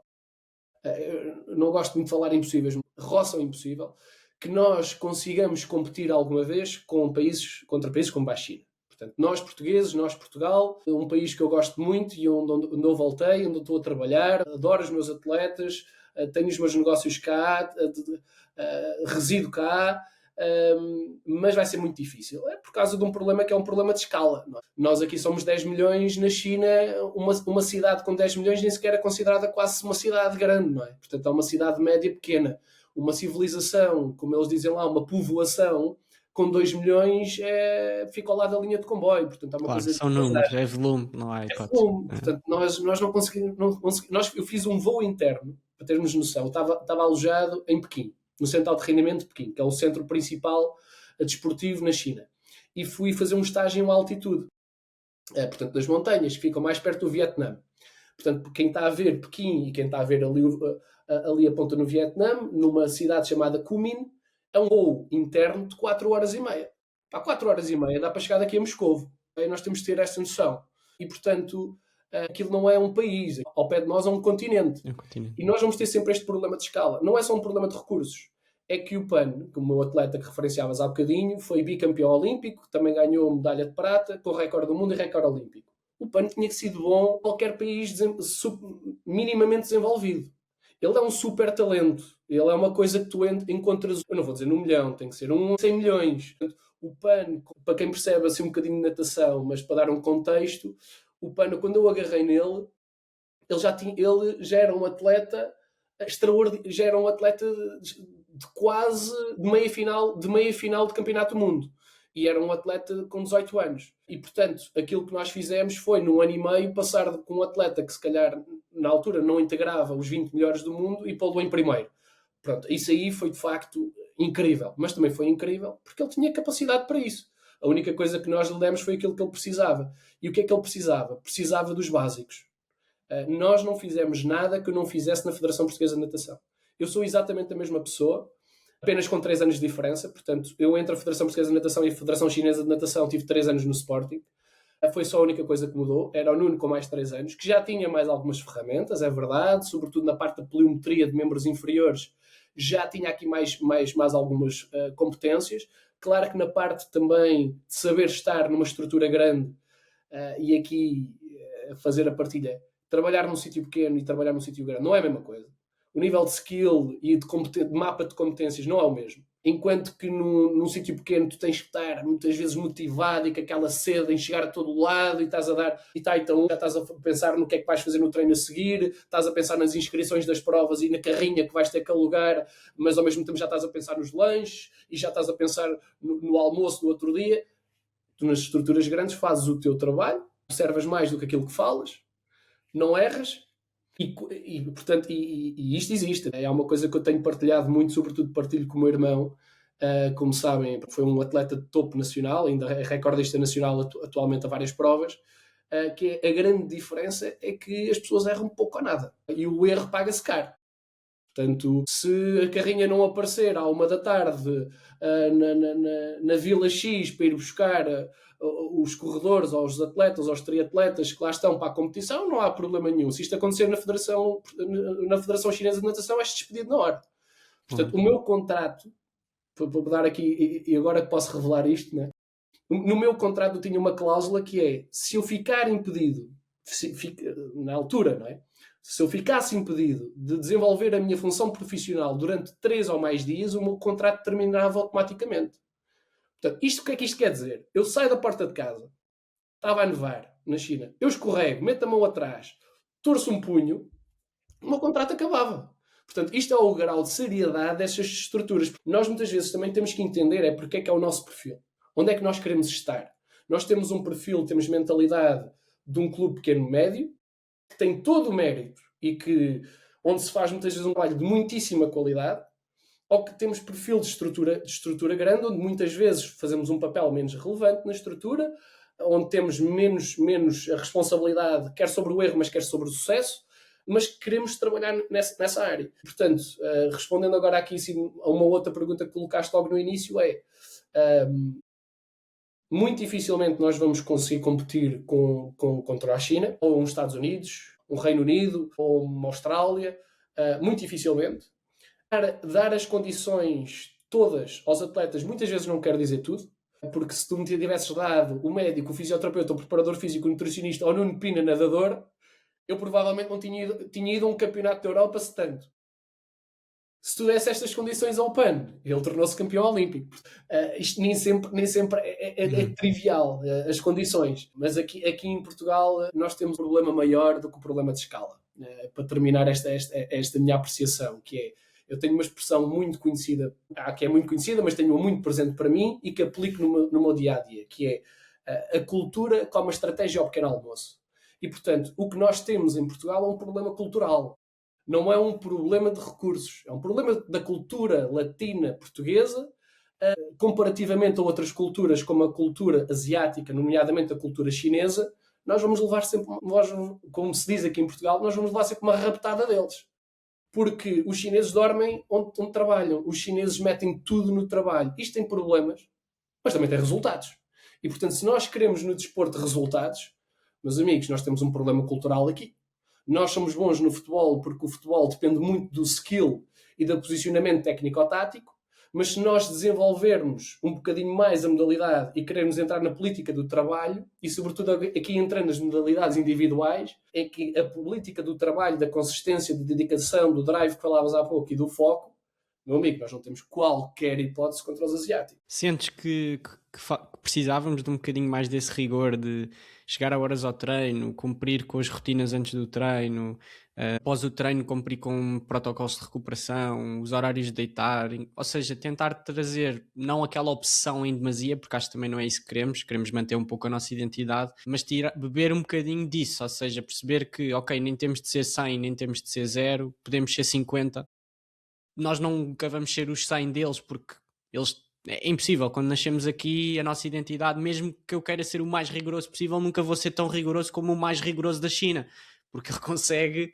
Não gosto muito de falar impossíveis, roça o impossível, que nós consigamos competir alguma vez contra países como a China. Portanto, nós portugueses, nós Portugal, um país que eu gosto muito e onde eu voltei, onde eu estou a trabalhar, adoro os meus atletas, tenho os meus negócios cá, resido cá, mas vai ser muito difícil. É por causa de um problema que é um problema de escala. Nós aqui somos 10 milhões, na China uma cidade com 10 milhões nem sequer é considerada quase uma cidade grande, não é? Portanto, é uma cidade média pequena. Uma civilização, como eles dizem lá, uma povoação com 2 milhões fica ao lado da linha de comboio. Portanto, é uma Claro, coisa são números, é volume, não há hipótese. volume. Portanto, nós não conseguimos... eu fiz um voo interno, para termos noção. Eu estava alojado em Pequim, no Centro de Alto Rendimento de Pequim, que é o centro principal desportivo na China. E fui fazer um estágio à altitude, portanto, das montanhas, que ficam mais perto do Vietnã. Portanto, quem está a ver Pequim e quem está a ver ali a ponta no Vietnã, numa cidade chamada Kunming, é um voo interno de 4 horas e meia. Para 4 horas e meia dá para chegar daqui a Moscovo. E nós temos de ter essa noção. E, portanto, aquilo não é um país. Ao pé de nós é um continente. É um continente. E nós vamos ter sempre este problema de escala. Não é só um problema de recursos. É que o PAN, como o atleta que referenciavas há bocadinho, foi bicampeão olímpico, também ganhou medalha de prata, com recorde do mundo e recorde olímpico. O PAN tinha que ser bom em qualquer país minimamente desenvolvido. Ele é um super talento. Ele é uma coisa que tu encontras, eu não vou dizer 1 milhão, tem que ser 100 milhões. Portanto, o PAN, para quem percebe assim um bocadinho de natação, mas para dar um contexto, o PAN, quando eu agarrei nele, ele já era um atleta extraordinário, já era um atleta de quase de meia final de campeonato do mundo. E era um atleta com 18 anos. E, portanto, aquilo que nós fizemos foi, num ano e meio, passar com um atleta que, se calhar, na altura, não integrava os 20 melhores do mundo e pô-lo em primeiro. Pronto, isso aí foi, de facto, incrível. Mas também foi incrível porque ele tinha capacidade para isso. A única coisa que nós lhe demos foi aquilo que ele precisava. E o que é que ele precisava? Precisava dos básicos. Nós não fizemos nada que eu não fizesse na Federação Portuguesa de Natação. Eu sou exatamente a mesma pessoa, apenas com 3 anos de diferença. Portanto, eu entre a Federação Portuguesa de Natação e a Federação Chinesa de Natação tive 3 anos no Sporting. Foi só a única coisa que mudou. Era o Nuno com mais 3 anos, que já tinha mais algumas ferramentas, é verdade, sobretudo na parte da pliometria de membros inferiores, já tinha aqui mais algumas competências. Claro que na parte também de saber estar numa estrutura grande e aqui fazer a partilha, trabalhar num sítio pequeno e trabalhar num sítio grande não é a mesma coisa. O nível de skill e de mapa de competências não é o mesmo. Enquanto que num sítio pequeno tu tens que estar muitas vezes motivado e com aquela sede em chegar a todo lado e estás a dar, então já estás a pensar no que é que vais fazer no treino a seguir, estás a pensar nas inscrições das provas e na carrinha que vais ter que alugar, mas ao mesmo tempo já estás a pensar nos lanches e já estás a pensar no almoço do outro dia. Tu nas estruturas grandes fazes o teu trabalho, observas mais do que aquilo que falas, não erras. Portanto, isto existe. É uma coisa que eu tenho partilhado muito, sobretudo partilho com o meu irmão. Como sabem, foi um atleta de topo nacional, ainda é recordista nacional atualmente a várias provas. Que a grande diferença é que as pessoas erram pouco ou nada. E o erro paga-se caro. Portanto, se a carrinha não aparecer à 1 da tarde na Vila X para ir buscar os corredores, aos atletas, aos triatletas que lá estão para a competição, não há problema nenhum. Se isto acontecer na Federação Chinesa de Natação, és despedido na hora. Portanto, o meu contrato, para dar aqui, e agora que posso revelar isto, né? No meu contrato eu tinha uma cláusula que é, se eu ficar impedido, na altura, não é? Se eu ficasse impedido de desenvolver a minha função profissional durante 3 ou mais dias, o meu contrato terminava automaticamente. Portanto, o que é que isto quer dizer? Eu saio da porta de casa, estava a nevar na China, eu escorrego, meto a mão atrás, torço um punho, o meu contrato acabava. Portanto, isto é o grau de seriedade dessas estruturas. Nós muitas vezes também temos que entender porque é que é o nosso perfil. Onde é que nós queremos estar? Nós temos um perfil, temos mentalidade de um clube pequeno-médio, que tem todo o mérito e onde se faz muitas vezes um trabalho de muitíssima qualidade, ou que temos perfil de estrutura grande, onde muitas vezes fazemos um papel menos relevante na estrutura, onde temos menos a responsabilidade, quer sobre o erro, mas quer sobre o sucesso, mas queremos trabalhar nessa área. Portanto, respondendo agora aqui sim, a uma outra pergunta que colocaste logo no início, muito dificilmente nós vamos conseguir competir contra a China, ou os Estados Unidos, o Reino Unido, ou uma Austrália, muito dificilmente. Dar as condições todas aos atletas muitas vezes não quer dizer tudo, porque se tu me tivesses dado o médico, o fisioterapeuta, o preparador físico, o nutricionista ou o Nuno Pina nadador, eu provavelmente não tinha ido a um campeonato da Europa se tanto. Se tu desse estas condições ao PAN, ele tornou-se campeão olímpico. Isto nem sempre é trivial, as condições. Mas aqui em Portugal nós temos um problema maior do que o problema de escala. Para terminar esta minha apreciação, que é, eu tenho uma expressão muito conhecida, que é muito conhecida, mas tenho-a muito presente para mim e que aplico no meu dia-a-dia, que é a cultura como uma estratégia ao pequeno almoço. E, portanto, o que nós temos em Portugal é um problema cultural. Não é um problema de recursos. É um problema da cultura latina portuguesa, comparativamente a outras culturas, como a cultura asiática, nomeadamente a cultura chinesa. Nós vamos levar sempre, como se diz aqui em Portugal, nós vamos levar sempre uma raptada deles. Porque os chineses dormem onde trabalham. Os chineses metem tudo no trabalho. Isto tem problemas, mas também tem resultados. E, portanto, se nós queremos no desporto resultados, meus amigos, nós temos um problema cultural aqui. Nós somos bons no futebol porque o futebol depende muito do skill e do posicionamento técnico-tático, mas se nós desenvolvermos um bocadinho mais a modalidade e queremos entrar na política do trabalho, e sobretudo aqui entrando nas modalidades individuais, é que a política do trabalho, da consistência, de dedicação, do drive que falavas há pouco e do foco, meu amigo, nós não temos qualquer hipótese contra os asiáticos. Sentes que precisávamos de um bocadinho mais desse rigor de chegar a horas ao treino, cumprir com as rotinas antes do treino, após o treino cumprir com protocolos de recuperação, os horários de deitar, ou seja, tentar trazer não aquela obsessão em demasia, porque acho que também não é isso que queremos manter um pouco a nossa identidade, mas beber um bocadinho disso, ou seja, perceber que, ok, nem temos de ser 100, nem temos de ser 0, podemos ser 50, nós nunca vamos ser os 100 deles, porque eles... É impossível, quando nascemos aqui, a nossa identidade, mesmo que eu queira ser o mais rigoroso possível, nunca vou ser tão rigoroso como o mais rigoroso da China, porque ele consegue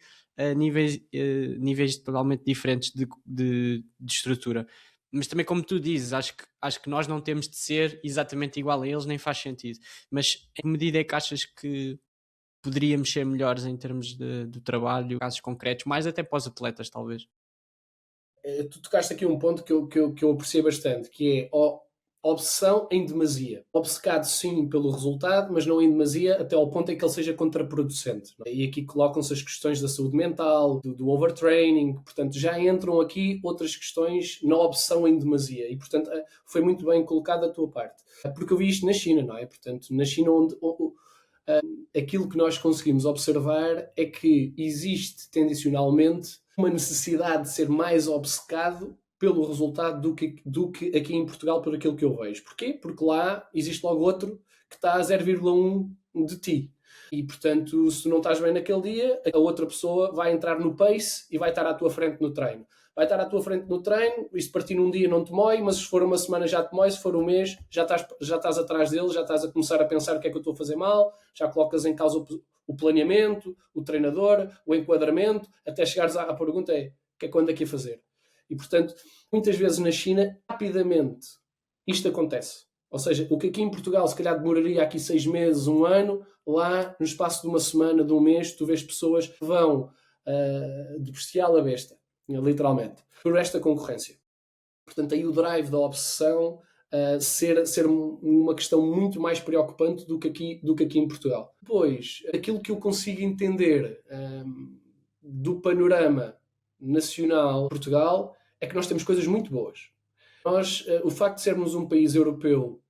níveis totalmente diferentes de estrutura. Mas também, como tu dizes, acho que nós não temos de ser exatamente igual a eles, nem faz sentido. Mas em que medida é que achas que poderíamos ser melhores em termos do trabalho, casos concretos, mais até para os atletas, talvez? Tu tocaste aqui um ponto que eu apreciei bastante, que é a obsessão em demasia. Obcecado sim pelo resultado, mas não em demasia até ao ponto em que ele seja contraproducente. E aqui colocam-se as questões da saúde mental, do overtraining, portanto já entram aqui outras questões na obsessão em demasia. E portanto foi muito bem colocada a tua parte. Porque eu vi isto na China, não é? Portanto, na China aquilo que nós conseguimos observar é que existe tendencionalmente uma necessidade de ser mais obcecado pelo resultado do que aqui em Portugal por aquilo que eu vejo. Porquê? Porque lá existe logo outro que está a 0,1 de ti. E, portanto, se tu não estás bem naquele dia, a outra pessoa vai entrar no pace e vai estar à tua frente no treino. Vai estar à tua frente no treino, isto partir num dia não te mói, mas se for uma semana já te mói, se for um mês já estás atrás dele, já estás a começar a pensar o que é que eu estou a fazer mal, já colocas em causa o planeamento, o treinador, o enquadramento, até chegares à pergunta que é quando é que ia fazer. E, portanto, muitas vezes na China, rapidamente, isto acontece. Ou seja, o que aqui em Portugal se calhar demoraria aqui 6 meses, 1 ano, lá no espaço de uma semana, de um mês, tu vês pessoas que vão de bestial a besta, literalmente, por esta concorrência. Portanto, aí o drive da obsessão ser uma questão muito mais preocupante do que aqui em Portugal. Depois, aquilo que eu consigo entender do panorama nacional de Portugal é que nós temos coisas muito boas. O facto de sermos um país europeu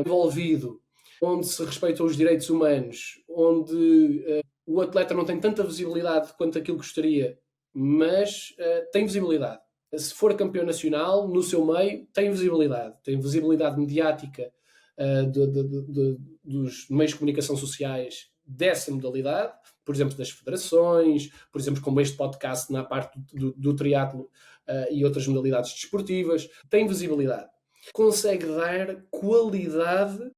envolvido, onde se respeitam os direitos humanos, onde o atleta não tem tanta visibilidade quanto aquilo que gostaria, mas tem visibilidade. Se for campeão nacional, no seu meio, tem visibilidade mediática dos meios de comunicação sociais dessa modalidade, por exemplo, das federações, por exemplo, como este podcast na parte do triatlo e outras modalidades desportivas, tem visibilidade. Consegue dar qualidade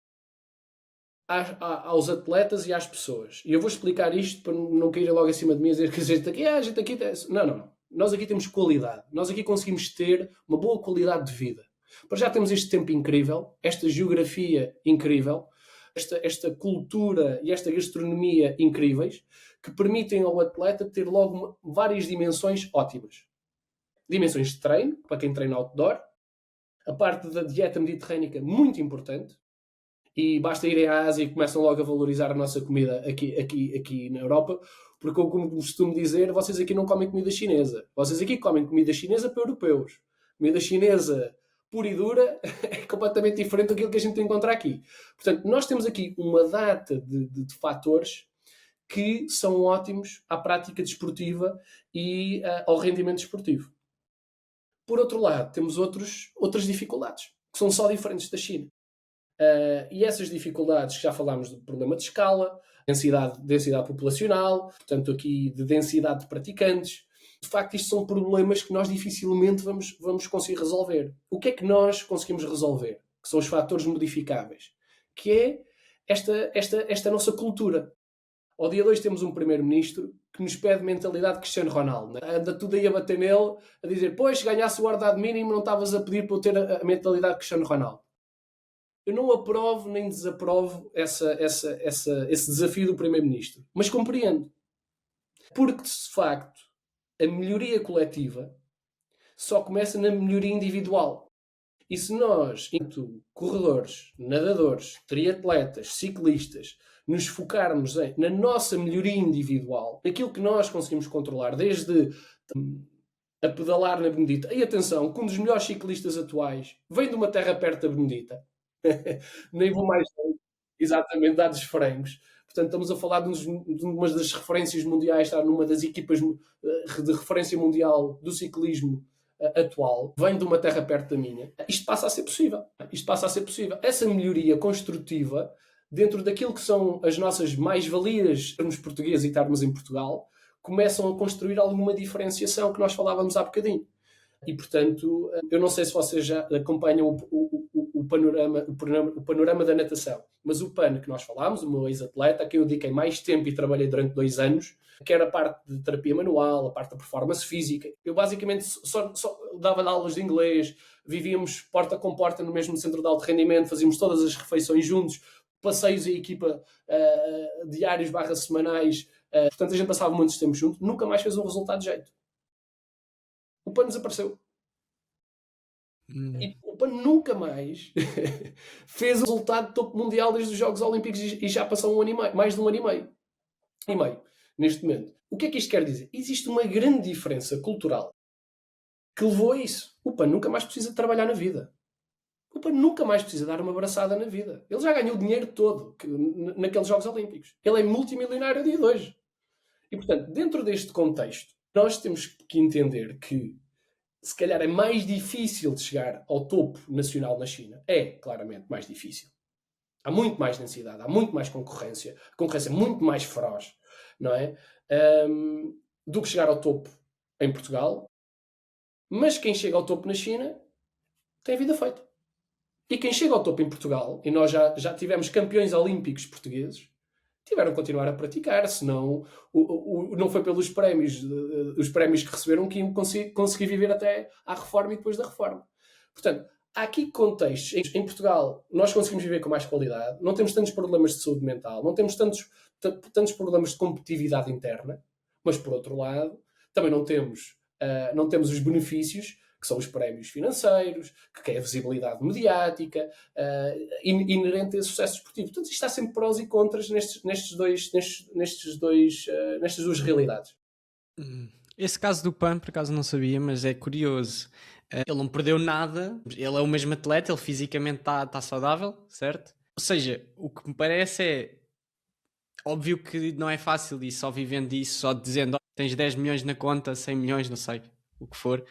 aos atletas e às pessoas. E eu vou explicar isto para não cair logo acima de mim e dizer que a gente aqui... Não. Nós aqui temos qualidade. Nós aqui conseguimos ter uma boa qualidade de vida. Para já temos este tempo incrível, esta geografia incrível, esta cultura e esta gastronomia incríveis, que permitem ao atleta ter logo várias dimensões ótimas. Dimensões de treino, para quem treina outdoor, a parte da dieta mediterrânica, muito importante, e basta irem à Ásia e começam logo a valorizar a nossa comida aqui na Europa, porque eu, como costumo dizer, vocês aqui não comem comida chinesa. Vocês aqui comem comida chinesa para europeus. Comida chinesa pura e dura é completamente diferente daquilo que a gente encontra aqui. Portanto, nós temos aqui uma data de fatores que são ótimos à prática desportiva e ao rendimento desportivo. Por outro lado, temos outras dificuldades, que são só diferentes da China. E essas dificuldades, que já falámos do problema de escala, densidade populacional, portanto aqui de densidade de praticantes, de facto isto são problemas que nós dificilmente vamos conseguir resolver. O que é que nós conseguimos resolver? Que são os fatores modificáveis, que é esta nossa cultura. Ao dia 2 temos um primeiro-ministro que nos pede mentalidade de Cristiano Ronaldo. Né? Anda tudo aí a bater nele, a dizer, pois, se ganhasse o ordenado mínimo não estavas a pedir para eu ter a mentalidade de Cristiano Ronaldo. Eu não aprovo nem desaprovo esse desafio do primeiro-ministro, mas compreendo. Porque, de facto, a melhoria coletiva só começa na melhoria individual. E se nós, enquanto corredores, nadadores, triatletas, ciclistas, nos focarmos na nossa melhoria individual, naquilo que nós conseguimos controlar, desde a pedalar na Benedita, e atenção, que um dos melhores ciclistas atuais vem de uma terra perto da Benedita, nem vou mais exatamente dados frangos. Portanto, estamos a falar de uma das referências mundiais, está numa das equipas de referência mundial do ciclismo atual, vem de uma terra perto da minha. Isto passa a ser possível. Essa melhoria construtiva, dentro daquilo que são as nossas mais-valias, termos portugueses e estarmos em Portugal, começam a construir alguma diferenciação que nós falávamos há bocadinho. E, portanto, eu não sei se vocês já acompanham o panorama da natação, mas o PAN que nós falámos, o meu ex-atleta, a quem eu dediquei mais tempo e trabalhei durante 2 anos, que era a parte de terapia manual, a parte da performance física. Eu basicamente só dava-lhe aulas de inglês, vivíamos porta com porta no mesmo centro de alto rendimento, fazíamos todas as refeições juntos, passeios em equipa diários / semanais, portanto a gente passava muitos tempos juntos, nunca mais fez um resultado de jeito. O PAN desapareceu. E o PAN nunca mais fez o resultado de topo mundial desde os Jogos Olímpicos e já passou um ano e meio, mais de um ano e meio, neste momento. O que é que isto quer dizer? Existe uma grande diferença cultural que levou a isso. O PAN nunca mais precisa de trabalhar na vida. O PAN nunca mais precisa dar uma abraçada na vida. Ele já ganhou o dinheiro todo naqueles Jogos Olímpicos. Ele é multimilionário dia de hoje. E, portanto, dentro deste contexto, nós temos que entender que se calhar é mais difícil de chegar ao topo nacional na China. É claramente mais difícil. Há muito mais densidade, há muito mais concorrência. A concorrência é muito mais feroz, não é? Do que chegar ao topo em Portugal. Mas quem chega ao topo na China tem a vida feita. E quem chega ao topo em Portugal, e nós já tivemos campeões olímpicos portugueses, tiveram que continuar a praticar, senão não foi pelos prémios, os prémios que receberam que iam conseguir viver até à reforma e depois da reforma. Portanto, há aqui contextos. Em Portugal, nós conseguimos viver com mais qualidade, não temos tantos problemas de saúde mental, não temos tantos problemas de competitividade interna, mas, por outro lado, também não temos os benefícios que são os prémios financeiros, que é a visibilidade mediática, inerente a esse sucesso desportivo. Portanto, isto está sempre prós e contras nestas duas realidades. Esse caso do PAN, por acaso não sabia, mas é curioso. Ele não perdeu nada, ele é o mesmo atleta, ele fisicamente está saudável, certo? Ou seja, o que me parece é óbvio que não é fácil e só vivendo disso, só dizendo tens 10 milhões na conta, 100 milhões, não sei, o que for.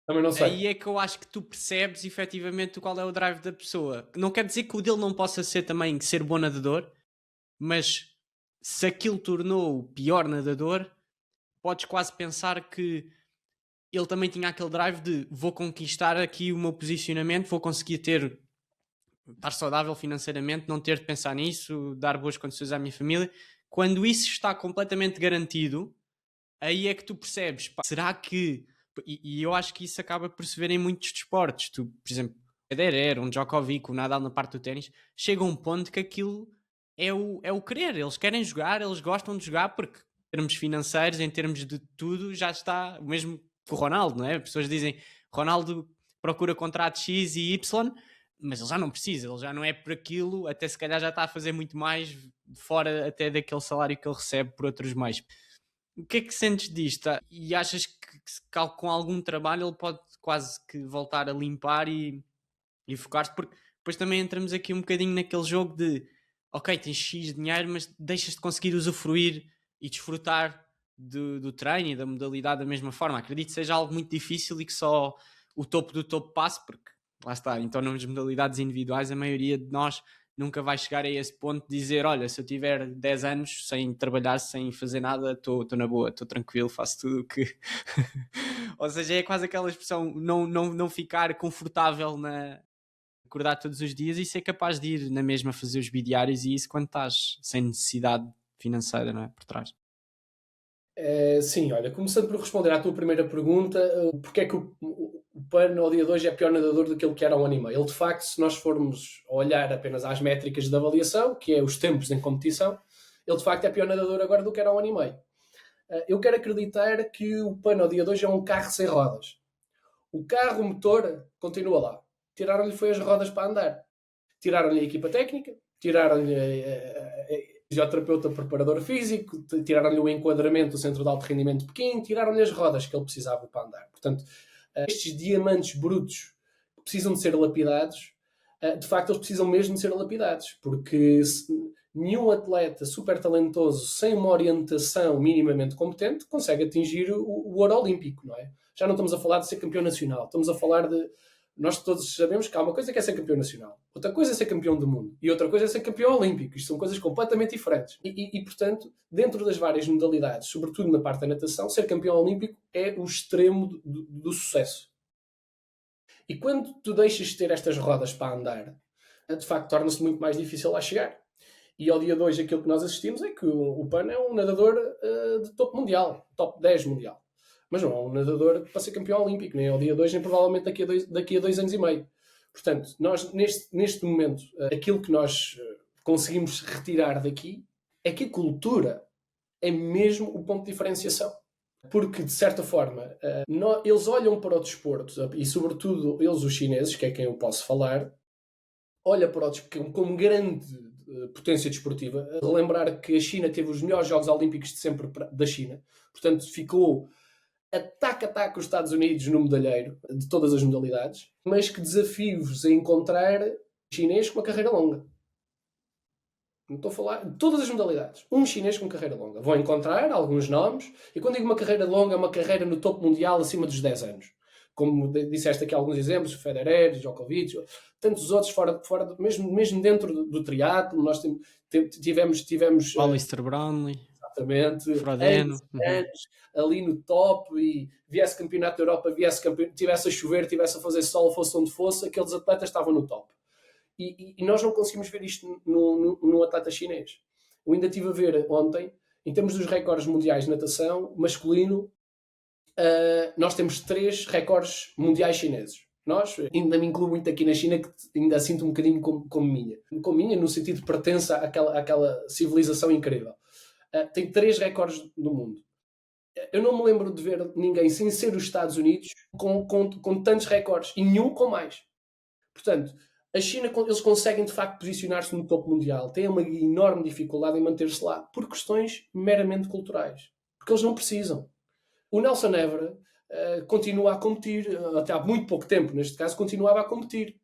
Também não sei. Aí é que eu acho que tu percebes efetivamente qual é o drive da pessoa. Não quer dizer que o dele não possa ser também ser bom nadador, mas se aquilo tornou o pior nadador, podes quase pensar que ele também tinha aquele drive de vou conquistar aqui o meu posicionamento, vou conseguir estar saudável financeiramente, não ter de pensar nisso, dar boas condições à minha família. Quando isso está completamente garantido, aí é que tu percebes, pá, será que... E eu acho que isso acaba por se ver em muitos desportos. Tu, por exemplo, Federer, um Djokovic, o Nadal na parte do ténis, chega a um ponto que aquilo é o querer. Eles querem jogar, eles gostam de jogar porque em termos financeiros, em termos de tudo, já está o mesmo que o Ronaldo, não é? As pessoas dizem, Ronaldo procura contrato X e Y, mas ele já não precisa, ele já não é por aquilo, até se calhar já está a fazer muito mais fora até daquele salário que ele recebe por outros meios. O que é que sentes disto? E achas que com algum trabalho ele pode quase que voltar a limpar e focar-se? Porque depois também entramos aqui um bocadinho naquele jogo de ok, tens X dinheiro, mas deixas de conseguir usufruir e desfrutar do treino e da modalidade da mesma forma. Acredito que seja algo muito difícil e que só o topo do topo passe, porque lá está, então nas modalidades individuais a maioria de nós nunca vai chegar a esse ponto de dizer, olha, se eu tiver 10 anos sem trabalhar, sem fazer nada, estou na boa, estou tranquilo, faço tudo o que... Ou seja, é quase aquela expressão, não ficar confortável na acordar todos os dias e ser capaz de ir na mesma fazer os bidiários e isso quando estás sem necessidade financeira, não é? Por trás. Sim, olha, começando por responder à tua primeira pergunta, porque é que o PAN ao dia de hoje é pior nadador do que ele que era há um ano e meio? Ele, de facto, se nós formos olhar apenas às métricas de avaliação, que é os tempos em competição, ele, de facto, é pior nadador agora do que era há um ano e meio. Eu quero acreditar que o PAN ao dia de hoje é um carro sem rodas. O carro, o motor, continua lá. Tiraram-lhe foi as rodas para andar. Tiraram-lhe a equipa técnica, tiraram-lhe fisioterapeuta, preparador físico, tiraram-lhe o enquadramento do centro de alto rendimento de Pequim, tiraram-lhe as rodas que ele precisava para andar. Portanto, estes diamantes brutos que precisam de ser lapidados, de facto eles precisam mesmo de ser lapidados, porque nenhum atleta super talentoso sem uma orientação minimamente competente consegue atingir o ouro olímpico, não é? Já não estamos a falar de ser campeão nacional, estamos a falar de... Nós todos sabemos que há uma coisa que é ser campeão nacional, outra coisa é ser campeão do mundo e outra coisa é ser campeão olímpico. Isto são coisas completamente diferentes. E, portanto, dentro das várias modalidades, sobretudo na parte da natação, ser campeão olímpico é o extremo do sucesso. E quando tu deixas de ter estas rodas para andar, de facto torna-se muito mais difícil lá chegar. E ao dia de hoje aquilo que nós assistimos é que o PAN é um nadador de topo mundial, top 10 mundial. Mas não é um nadador para ser campeão olímpico, nem ao dia de hoje, nem provavelmente daqui a 2 anos e meio. Portanto, nós neste momento, aquilo que nós conseguimos retirar daqui é que a cultura é mesmo o ponto de diferenciação. Porque, de certa forma, eles olham para o desporto, e sobretudo eles, os chineses, que é quem eu posso falar, olham para o desporto como grande potência desportiva. Relembrar que a China teve os melhores Jogos Olímpicos de sempre da China. Portanto, ficou ataque a ataque os Estados Unidos no medalheiro de todas as modalidades, mas que desafio-vos a encontrar chinês com uma carreira longa. Não estou a falar de todas as modalidades. Um chinês com carreira longa. Vão encontrar alguns nomes, e quando digo uma carreira longa, é uma carreira no topo mundial acima dos 10 anos. Como disseste aqui alguns exemplos, Federer, Djokovic, tantos outros mesmo dentro do triatlo, nós tivemos Alistair Brownlee. Exatamente, Frodeno. anos ali no top, e viesse campeonato da Europa, tivesse a chover, tivesse a fazer sol, fosse onde fosse, aqueles atletas estavam no top. E nós não conseguimos ver isto no atleta chinês. Eu ainda estive a ver ontem, em termos dos recordes mundiais de natação masculino, nós temos 3 recordes mundiais chineses. Nós, ainda me incluo muito aqui na China, que ainda sinto um bocadinho como minha. Como minha, no sentido de pertença àquela civilização incrível. Tem 3 recordes do mundo. eu não me lembro de ver ninguém sem ser os Estados Unidos com tantos recordes e nenhum com mais. Portanto, a China, eles conseguem de facto posicionar-se no topo mundial, têm uma enorme dificuldade em manter-se lá por questões meramente culturais, porque eles não precisam. O Nelson Évora continua a competir, até há muito pouco tempo, neste caso, continuava a competir.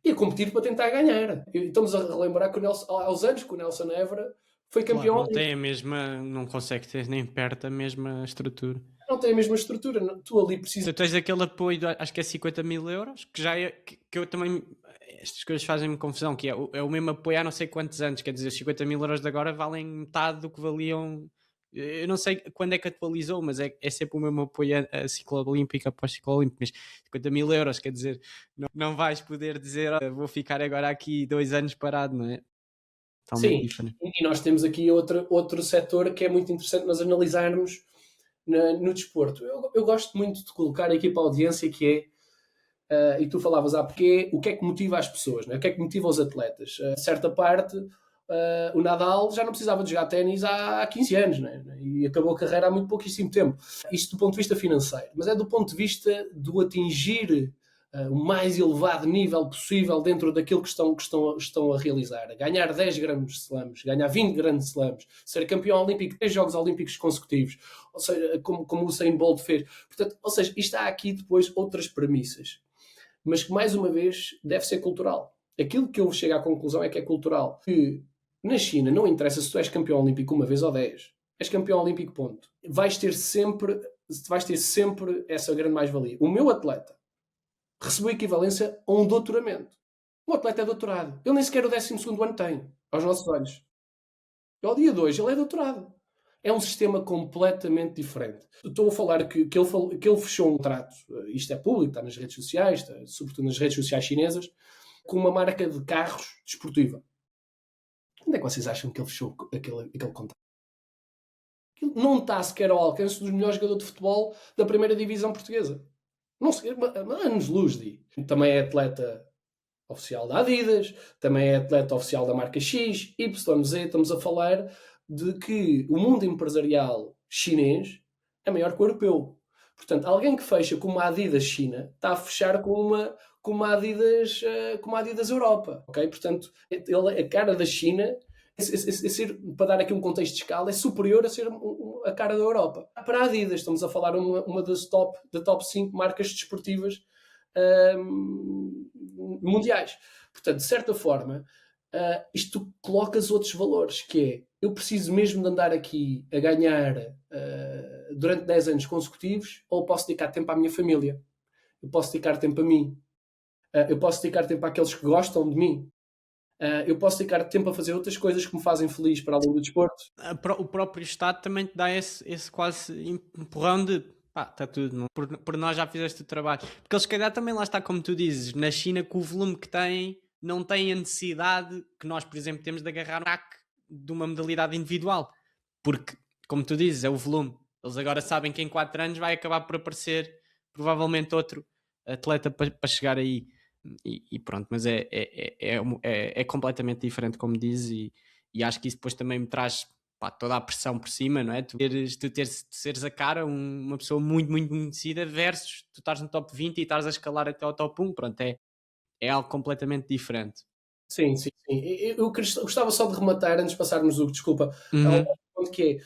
E a competir para tentar ganhar. E estamos a relembrar que há uns anos que o Nelson Évora foi campeão. Claro, não tem a mesma, não consegue ter nem perto a mesma estrutura. Não tem a mesma estrutura. Tu ali precisas. Tu tens aquele apoio, acho que é 50 mil euros, que já é, que eu também, estas coisas fazem-me confusão, que é o mesmo apoio há não sei quantos anos, quer dizer, 50 mil euros de agora valem metade do que valiam. Eu não sei quando é que atualizou, mas é sempre o mesmo apoio a ciclo olímpico após ciclo olímpico, mas 50 mil euros, quer dizer, não vais poder dizer vou ficar agora aqui 2 anos parado, não é? Totalmente Sim, diferente. e nós temos aqui outro setor que é muito interessante nós analisarmos no desporto. Eu gosto muito de colocar aqui para a audiência que é, e tu falavas porque o que é que motiva as pessoas, né? O que é que motiva os atletas? Certa parte, o Nadal já não precisava de jogar ténis há 15 anos, né? E acabou a carreira há muito pouquíssimo tempo. Isto do ponto de vista financeiro, mas é do ponto de vista do atingir o mais elevado nível possível dentro daquilo que estão a realizar. Ganhar 10 grandes slams, ganhar 20 grandes slams, ser campeão olímpico, 3 Jogos Olímpicos consecutivos, ou seja, como o Usain Bolt fez. Portanto, ou seja, isto há aqui depois outras premissas, mas que mais uma vez deve ser cultural. Aquilo que eu chego à conclusão é que é cultural. Que na China não interessa se tu és campeão olímpico uma vez ou 10. És campeão olímpico, ponto. Vais ter sempre essa grande mais-valia. O meu atleta recebeu equivalência a um doutoramento. O atleta é doutorado. Ele nem sequer o 12º ano tem, aos nossos olhos. Ao dia de hoje, ele é doutorado. É um sistema completamente diferente. Estou a falar que ele fechou um contrato, isto é público, está nas redes sociais, está, sobretudo nas redes sociais chinesas, com uma marca de carros desportiva. Onde é que vocês acham que ele fechou aquele contrato? Ele não está sequer ao alcance do melhor jogador de futebol da primeira divisão portuguesa. Não sei, anos-luz de. Também é atleta oficial da Adidas, também é atleta oficial da marca X, Y, Z. Estamos a falar de que o mundo empresarial chinês é maior que o europeu. Portanto, alguém que fecha com uma Adidas China está a fechar com uma Adidas Europa. Ok? Portanto, a cara da China, para dar aqui um contexto de escala, é superior a ser a cara da Europa. Para a Adidas, estamos a falar uma das top 5 marcas desportivas mundiais. Portanto, de certa forma, isto colocas outros valores, que é, eu preciso mesmo de andar aqui a ganhar durante 10 anos consecutivos, ou posso dedicar tempo à minha família, eu posso dedicar tempo a mim, eu posso dedicar tempo àqueles que gostam de mim, eu posso dedicar tempo a fazer outras coisas que me fazem feliz para além do desporto. O próprio Estado também te dá esse quase empurrão de está tudo, não? Por nós já fizeste o trabalho. Porque eles, se calhar, também lá está, como tu dizes, na China, com o volume que têm, não têm a necessidade que nós, por exemplo, temos de agarrar um craque de uma modalidade individual. Porque, como tu dizes, é o volume. Eles agora sabem que em 4 anos vai acabar por aparecer provavelmente outro atleta para chegar aí. E pronto, mas é completamente diferente, como dizes, e acho que isso depois também me traz toda a pressão por cima, não é? Tu seres a cara, uma pessoa muito, muito conhecida, versus tu estás no top 20 e estás a escalar até ao top 1, pronto, é algo completamente diferente. Sim. Eu gostava só de rematar, antes de passarmos o desculpa, ao ponto que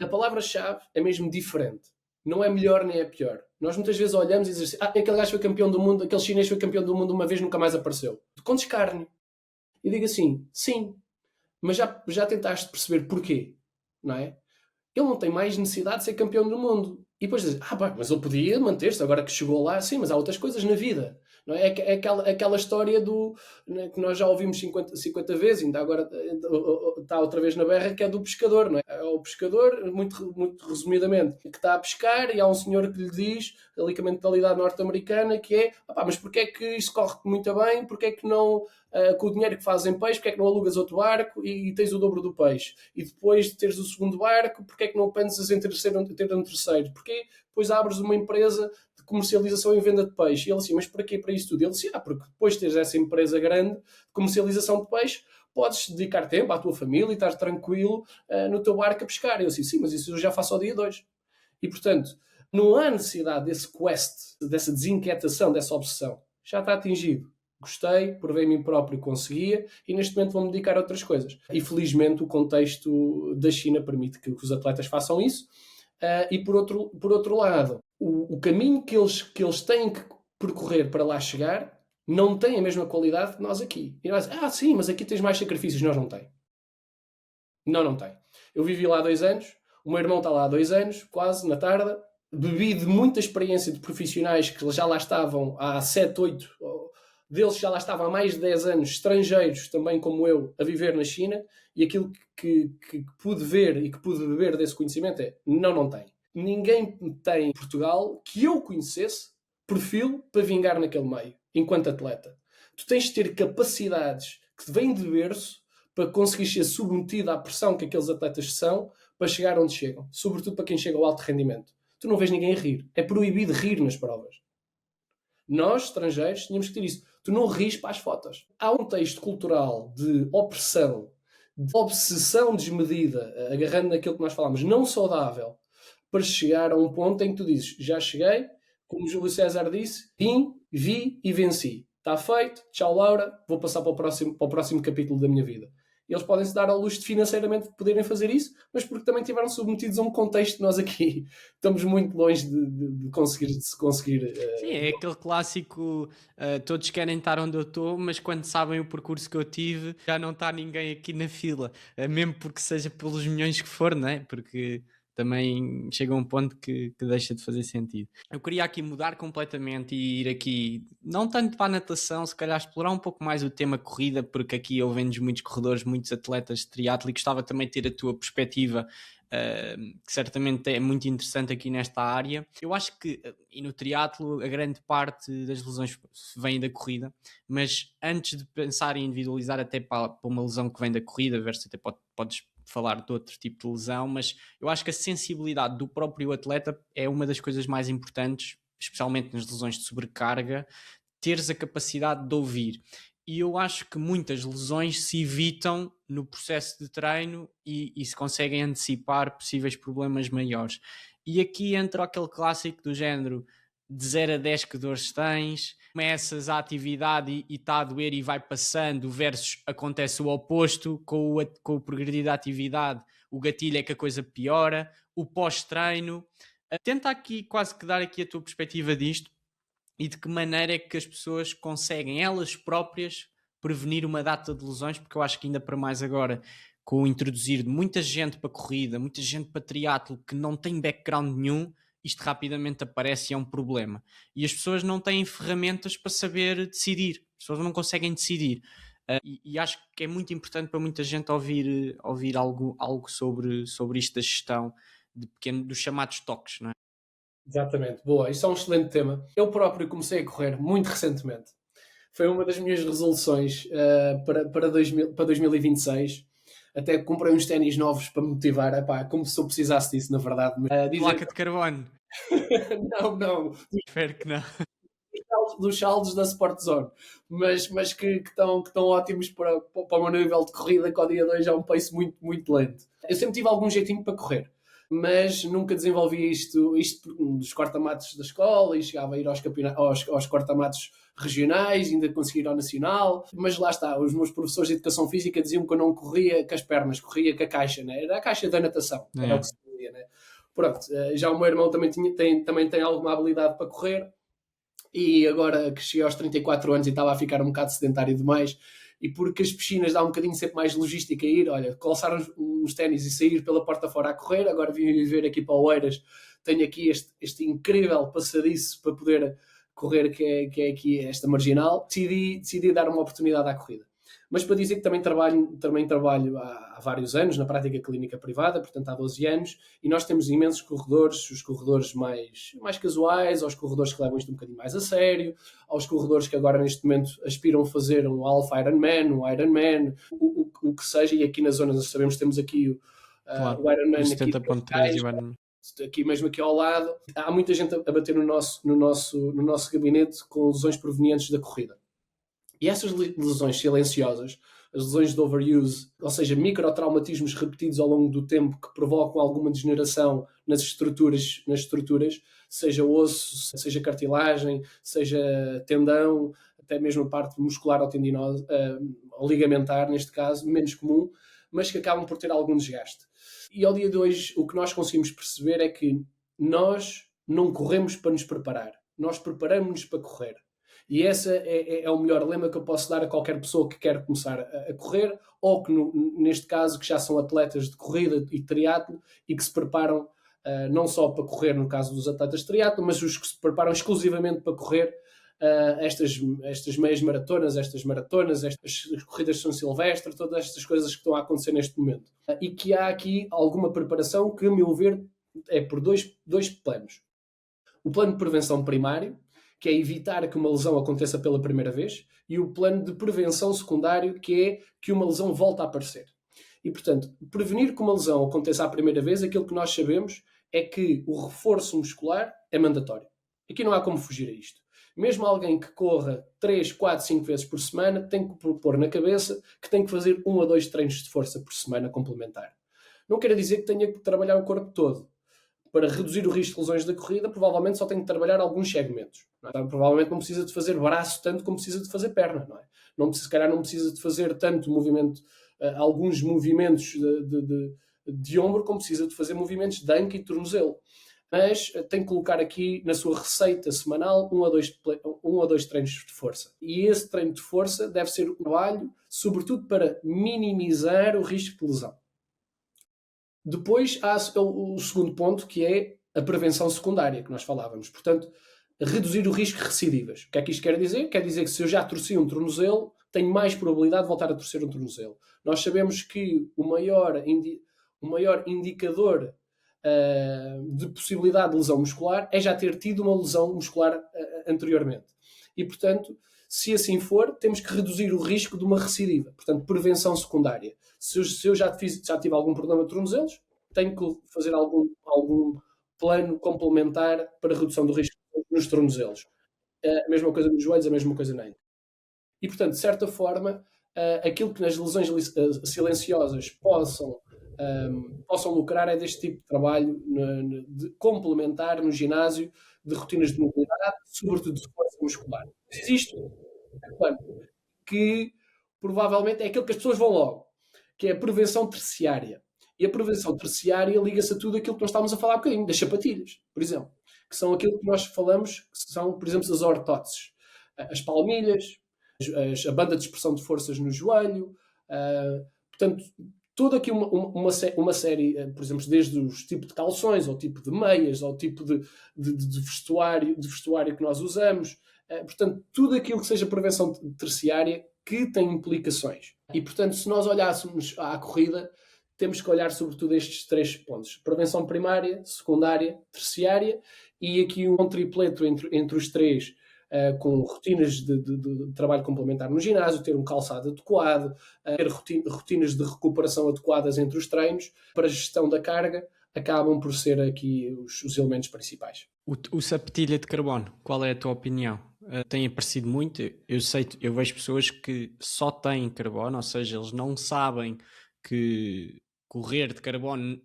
a palavra-chave é mesmo diferente. Não é melhor nem é pior. Nós muitas vezes olhamos e dizemos assim, aquele gajo foi campeão do mundo, aquele chinês foi campeão do mundo uma vez, nunca mais apareceu. Com escárnio. E digo assim, sim, mas já tentaste perceber porquê, não é? Ele não tem mais necessidade de ser campeão do mundo. E depois dizes, mas ele podia manter-se agora que chegou lá. Sim, mas há outras coisas na vida. Não é? É aquela história né, que nós já ouvimos 50 vezes, ainda agora está outra vez na berra, que é do pescador. Não é? É o pescador, muito, muito resumidamente, que está a pescar e há um senhor que lhe diz, ali com a mentalidade norte-americana, que é, mas porquê é que isso corre muito bem? Porquê é que não, com o dinheiro que fazes em peixe, porquê é que não alugas outro barco e tens o dobro do peixe? E depois de teres o segundo barco, porquê é que não pensas em ter um terceiro? Porquê? Depois abres uma empresa de comercialização e venda de peixe. E ele assim, mas para quê para isso tudo? Ele disse, porque depois de teres essa empresa grande de comercialização de peixe, podes dedicar tempo à tua família e estar tranquilo no teu barco a pescar. E eu assim, sim, mas isso eu já faço ao dia 2. E, portanto, não há necessidade desse quest, dessa desinquietação, dessa obsessão. Já está atingido. Gostei, provei a mim próprio, conseguia, e neste momento vou-me dedicar a outras coisas. E felizmente o contexto da China permite que os atletas façam isso. E por outro lado, o caminho que eles têm que percorrer para lá chegar não tem a mesma qualidade que nós aqui. E nós, sim, mas aqui tens mais sacrifícios. Nós não tem. Não tem. Eu vivi lá há 2 anos, o meu irmão está lá há 2 anos, quase, na tarde, bebi de muita experiência de profissionais que já lá estavam há 7, 8, deles já lá estavam há mais de 10 anos, estrangeiros, também como eu, a viver na China, e aquilo que pude ver e que pude beber desse conhecimento é, não tem. Ninguém tem em Portugal que eu conhecesse perfil para vingar naquele meio, enquanto atleta. Tu tens de ter capacidades que vêm de berço para conseguir ser submetido à pressão que aqueles atletas são para chegar onde chegam. Sobretudo para quem chega ao alto rendimento. Tu não vês ninguém rir. É proibido rir nas provas. Nós, estrangeiros, tínhamos que ter isso. Tu não ris para as fotos. Há um texto cultural de opressão, de obsessão desmedida, agarrando naquilo que nós falamos, não saudável, para chegar a um ponto em que tu dizes, já cheguei, como Júlio César disse, vim, vi e venci. Está feito, tchau Laura, vou passar para o próximo capítulo da minha vida. Eles podem se dar ao luxo de financeiramente poderem fazer isso, mas porque também estiveram submetidos a um contexto que nós aqui estamos muito longe de conseguir. Sim, é aquele clássico, todos querem estar onde eu estou, mas quando sabem o percurso que eu tive, já não está ninguém aqui na fila, mesmo porque seja pelos milhões que for, não é? Porque também chega a um ponto que deixa de fazer sentido. Eu queria aqui mudar completamente e ir aqui, não tanto para a natação, se calhar explorar um pouco mais o tema corrida, porque aqui eu vendo muitos corredores, muitos atletas de triatlo, e gostava também de ter a tua perspectiva, que certamente é muito interessante aqui nesta área. Eu acho que, e no triatlo, a grande parte das lesões vem da corrida, mas antes de pensar em individualizar até para uma lesão que vem da corrida, versus até podes falar de outro tipo de lesão, mas eu acho que a sensibilidade do próprio atleta é uma das coisas mais importantes, especialmente nas lesões de sobrecarga, teres a capacidade de ouvir. E eu acho que muitas lesões se evitam no processo de treino e se conseguem antecipar possíveis problemas maiores. E aqui entra aquele clássico do género de 0 a 10 que dores tens, começas a atividade e está a doer e vai passando, versus acontece o oposto, com o progredir da atividade, o gatilho é que a coisa piora, o pós-treino. Tenta aqui quase que dar aqui a tua perspectiva disto e de que maneira é que as pessoas conseguem elas próprias prevenir uma data de lesões, porque eu acho que ainda para mais agora, com o introduzir de muita gente para corrida, muita gente para triatlo que não tem background nenhum, isto rapidamente aparece e é um problema. E as pessoas não têm ferramentas para saber decidir. As pessoas não conseguem decidir. E acho que é muito importante para muita gente ouvir algo sobre isto da gestão dos chamados toques, não é? Exatamente, boa. Isso é um excelente tema. Eu próprio comecei a correr muito recentemente. Foi uma das minhas resoluções para 2026. Até comprei uns ténis novos para me motivar. Epá, como se eu precisasse disso, na verdade. Placa de carbono. Não. Espero que não. Dos saldos da Sport Zone, mas que estão ótimos para o meu nível de corrida, que ao dia 2 é um pace muito, muito lento. Eu sempre tive algum jeitinho para correr, mas nunca desenvolvi isto dos cortamatos da escola e chegava a ir aos cortamatos regionais, ainda conseguir ir ao nacional, mas lá está, os meus professores de educação física diziam que eu não corria com as pernas, corria com a caixa, né? Era a caixa da natação, era o que se dizia, né? Pronto, já o meu irmão também tem alguma habilidade para correr, e agora que cheguei aos 34 anos e estava a ficar um bocado sedentário demais, e porque as piscinas dá um bocadinho sempre mais logística a ir, olha, calçar uns ténis e sair pela porta fora a correr. Agora vim viver aqui para Oeiras, tenho aqui este incrível passadiço para poder correr, que é aqui esta marginal. Decidi dar uma oportunidade à corrida. Mas para dizer que também trabalho há vários anos na prática clínica privada, portanto há 12 anos, e nós temos imensos corredores, os corredores mais casuais, aos corredores que levam isto um bocadinho mais a sério, aos corredores que agora neste momento aspiram a fazer um Half Ironman, um Ironman, o que seja, e aqui na zona nós sabemos que temos aqui o Ironman aqui mesmo aqui ao lado. Há muita gente a bater no nosso gabinete com lesões provenientes da corrida. E essas lesões silenciosas as lesões de overuse, ou seja, microtraumatismos repetidos ao longo do tempo que provocam alguma degeneração nas estruturas, seja osso, seja cartilagem, seja tendão, até mesmo a parte muscular ou tendinosa, ou ligamentar, neste caso, menos comum, mas que acabam por ter algum desgaste. E ao dia de hoje, o que nós conseguimos perceber é que nós não corremos para nos preparar, nós preparamos-nos para correr. E esse é o melhor lema que eu posso dar a qualquer pessoa que quer começar a correr, ou que, neste caso, que já são atletas de corrida e triatlo e que se preparam não só para correr, no caso dos atletas de triatlo, mas os que se preparam exclusivamente para correr estas meias maratonas, estas corridas de São Silvestre, todas estas coisas que estão a acontecer neste momento. E que há aqui alguma preparação que, a meu ver, é por dois planos. O plano de prevenção primário, que é evitar que uma lesão aconteça pela primeira vez, e o plano de prevenção secundário, que é que uma lesão volte a aparecer. E, portanto, prevenir que uma lesão aconteça à primeira vez, aquilo que nós sabemos é que o reforço muscular é mandatório. Aqui não há como fugir a isto. Mesmo alguém que corra 3, 4, 5 vezes por semana tem que pôr na cabeça que tem que fazer 1 a 2 treinos de força por semana complementar. Não quer dizer que tenha que trabalhar o corpo todo. Para reduzir o risco de lesões da corrida, provavelmente só tem que trabalhar alguns segmentos. Não é? Provavelmente não precisa de fazer braço tanto como precisa de fazer perna. Não é? Se calhar não precisa de fazer tanto movimento, alguns movimentos de ombro, como precisa de fazer movimentos de anca e tornozelo. Mas tem que colocar aqui na sua receita semanal 1 a 2 treinos de força. E esse treino de força deve ser um trabalho, sobretudo para minimizar o risco de lesão. Depois há o segundo ponto, que é a prevenção secundária, que nós falávamos. Portanto, reduzir o risco de recidivas. O que é que isto quer dizer? Quer dizer que se eu já torci um tornozelo, tenho mais probabilidade de voltar a torcer um tornozelo. Nós sabemos que o maior indicador de possibilidade de lesão muscular é já ter tido uma lesão muscular anteriormente. E, portanto, se assim for, temos que reduzir o risco de uma recidiva. Portanto, prevenção secundária. Se eu já tive algum problema de tornozelos, tenho que fazer algum plano complementar para redução do risco nos tornozelos. A mesma coisa nos joelhos, a mesma coisa na anca. E, portanto, de certa forma, aquilo que nas lesões silenciosas possam lucrar é deste tipo de trabalho de complementar no ginásio de rotinas de mobilidade, sobretudo de força muscular. Existe um plano que provavelmente é aquilo que as pessoas vão logo, que é a prevenção terciária. E a prevenção terciária liga-se a tudo aquilo que nós estávamos a falar há bocadinho, das sapatilhas, por exemplo, que são aquilo que nós falamos, que são, por exemplo, as ortóteses, as palmilhas, a banda de dispersão de forças no joelho, portanto, toda aqui uma série, por exemplo, desde os tipos de calções, ao tipo de meias, ao tipo de vestuário que nós usamos, portanto, tudo aquilo que seja prevenção terciária que tem implicações. E, portanto, se nós olhássemos à corrida, temos que olhar sobretudo estes 3 pontos. Prevenção primária, secundária, terciária, e aqui um tripleto entre os 3, com rotinas de trabalho complementar no ginásio, ter um calçado adequado, ter rotinas de recuperação adequadas entre os treinos, para a gestão da carga, acabam por ser aqui os elementos principais. O sapatilha de carbono, qual é a tua opinião? Tem aparecido muito, eu vejo pessoas que só têm carbono, ou seja, eles não sabem que correr de carbono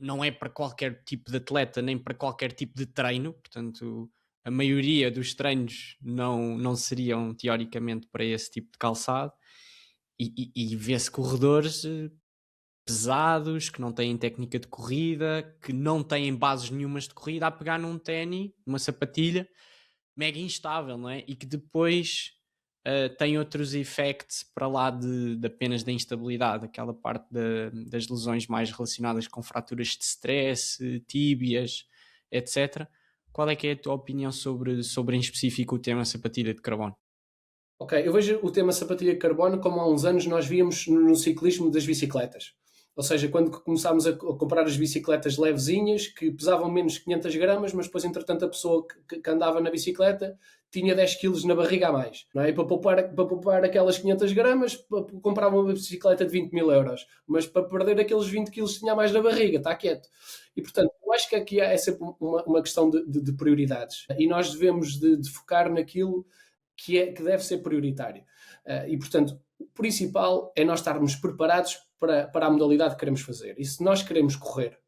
não é para qualquer tipo de atleta, nem para qualquer tipo de treino, portanto a maioria dos treinos não seriam teoricamente para esse tipo de calçado, e vê-se corredores pesados, que não têm técnica de corrida, que não têm bases nenhumas de corrida, a pegar num ténis, uma sapatilha mega instável, não é? E que depois tem outros efeitos para lá de apenas da instabilidade, aquela parte das lesões mais relacionadas com fraturas de stress, tíbias, etc. Qual é que é a tua opinião sobre em específico o tema sapatilha de carbono? Ok, eu vejo o tema sapatilha de carbono como há uns anos nós víamos no ciclismo das bicicletas. Ou seja, quando começámos a comprar as bicicletas levezinhas, que pesavam menos de 500 gramas, mas depois, entretanto, a pessoa que andava na bicicleta tinha 10 quilos na barriga a mais. Não é? E para poupar aquelas 500 gramas, comprava uma bicicleta de 20 mil euros. Mas para perder aqueles 20 quilos tinha mais na barriga, está quieto. E, portanto, eu acho que aqui é sempre uma questão de prioridades. E nós devemos de focar naquilo que deve ser prioritário. E, portanto, o principal é nós estarmos preparados para a modalidade que queremos fazer. E se nós queremos correr,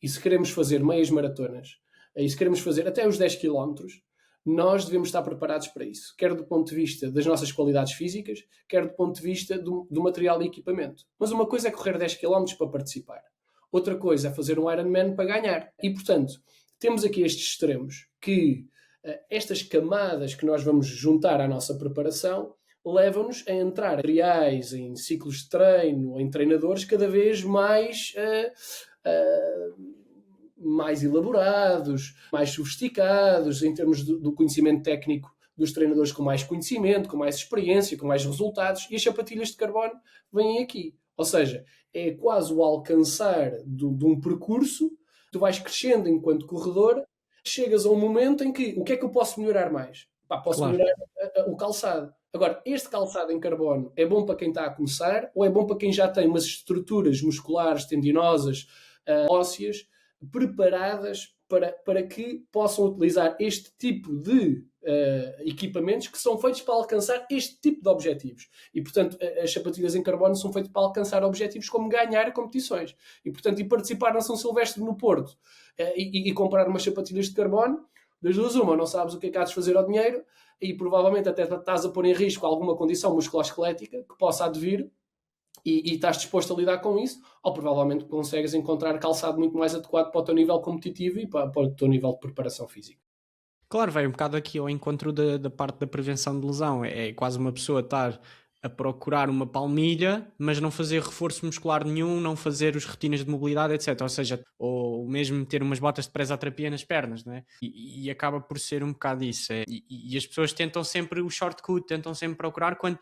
e se queremos fazer meias maratonas, e se queremos fazer até os 10 quilómetros, nós devemos estar preparados para isso, quer do ponto de vista das nossas qualidades físicas, quer do ponto de vista do material e equipamento. Mas uma coisa é correr 10 quilómetros para participar, outra coisa é fazer um Ironman para ganhar. E, portanto, temos aqui estes extremos que estas camadas que nós vamos juntar à nossa preparação levam-nos a entrar em materiais, em ciclos de treino, em treinadores cada vez mais elaborados, mais sofisticados em termos do conhecimento técnico dos treinadores com mais conhecimento, com mais experiência, com mais resultados, e as sapatilhas de carbono vêm aqui. Ou seja, é quase o alcançar de um percurso, tu vais crescendo enquanto corredor, chegas a um momento em que, o que é que eu posso melhorar mais? Posso melhorar o calçado. Agora, este calçado em carbono é bom para quem está a começar ou é bom para quem já tem umas estruturas musculares, tendinosas, ósseas, preparadas para que possam utilizar este tipo de equipamentos que são feitos para alcançar este tipo de objetivos. E, portanto, as sapatilhas em carbono são feitas para alcançar objetivos como ganhar competições. E, portanto, participar na São Silvestre no Porto e comprar umas sapatilhas de carbono, das duas uma, não sabes o que é que há de fazer ao dinheiro e provavelmente até estás a pôr em risco alguma condição musculoesquelética que possa advir e estás disposto a lidar com isso, ou provavelmente consegues encontrar calçado muito mais adequado para o teu nível competitivo e para o teu nível de preparação física. Claro, vai um bocado aqui ao encontro da parte da prevenção de lesão. É quase uma pessoa estar a procurar uma palmilha, mas não fazer reforço muscular nenhum, não fazer as rotinas de mobilidade, etc. Ou seja, ou mesmo ter umas botas de presoterapia nas pernas, não é? E acaba por ser um bocado isso. E as pessoas tentam sempre o shortcut, tentam sempre procurar quando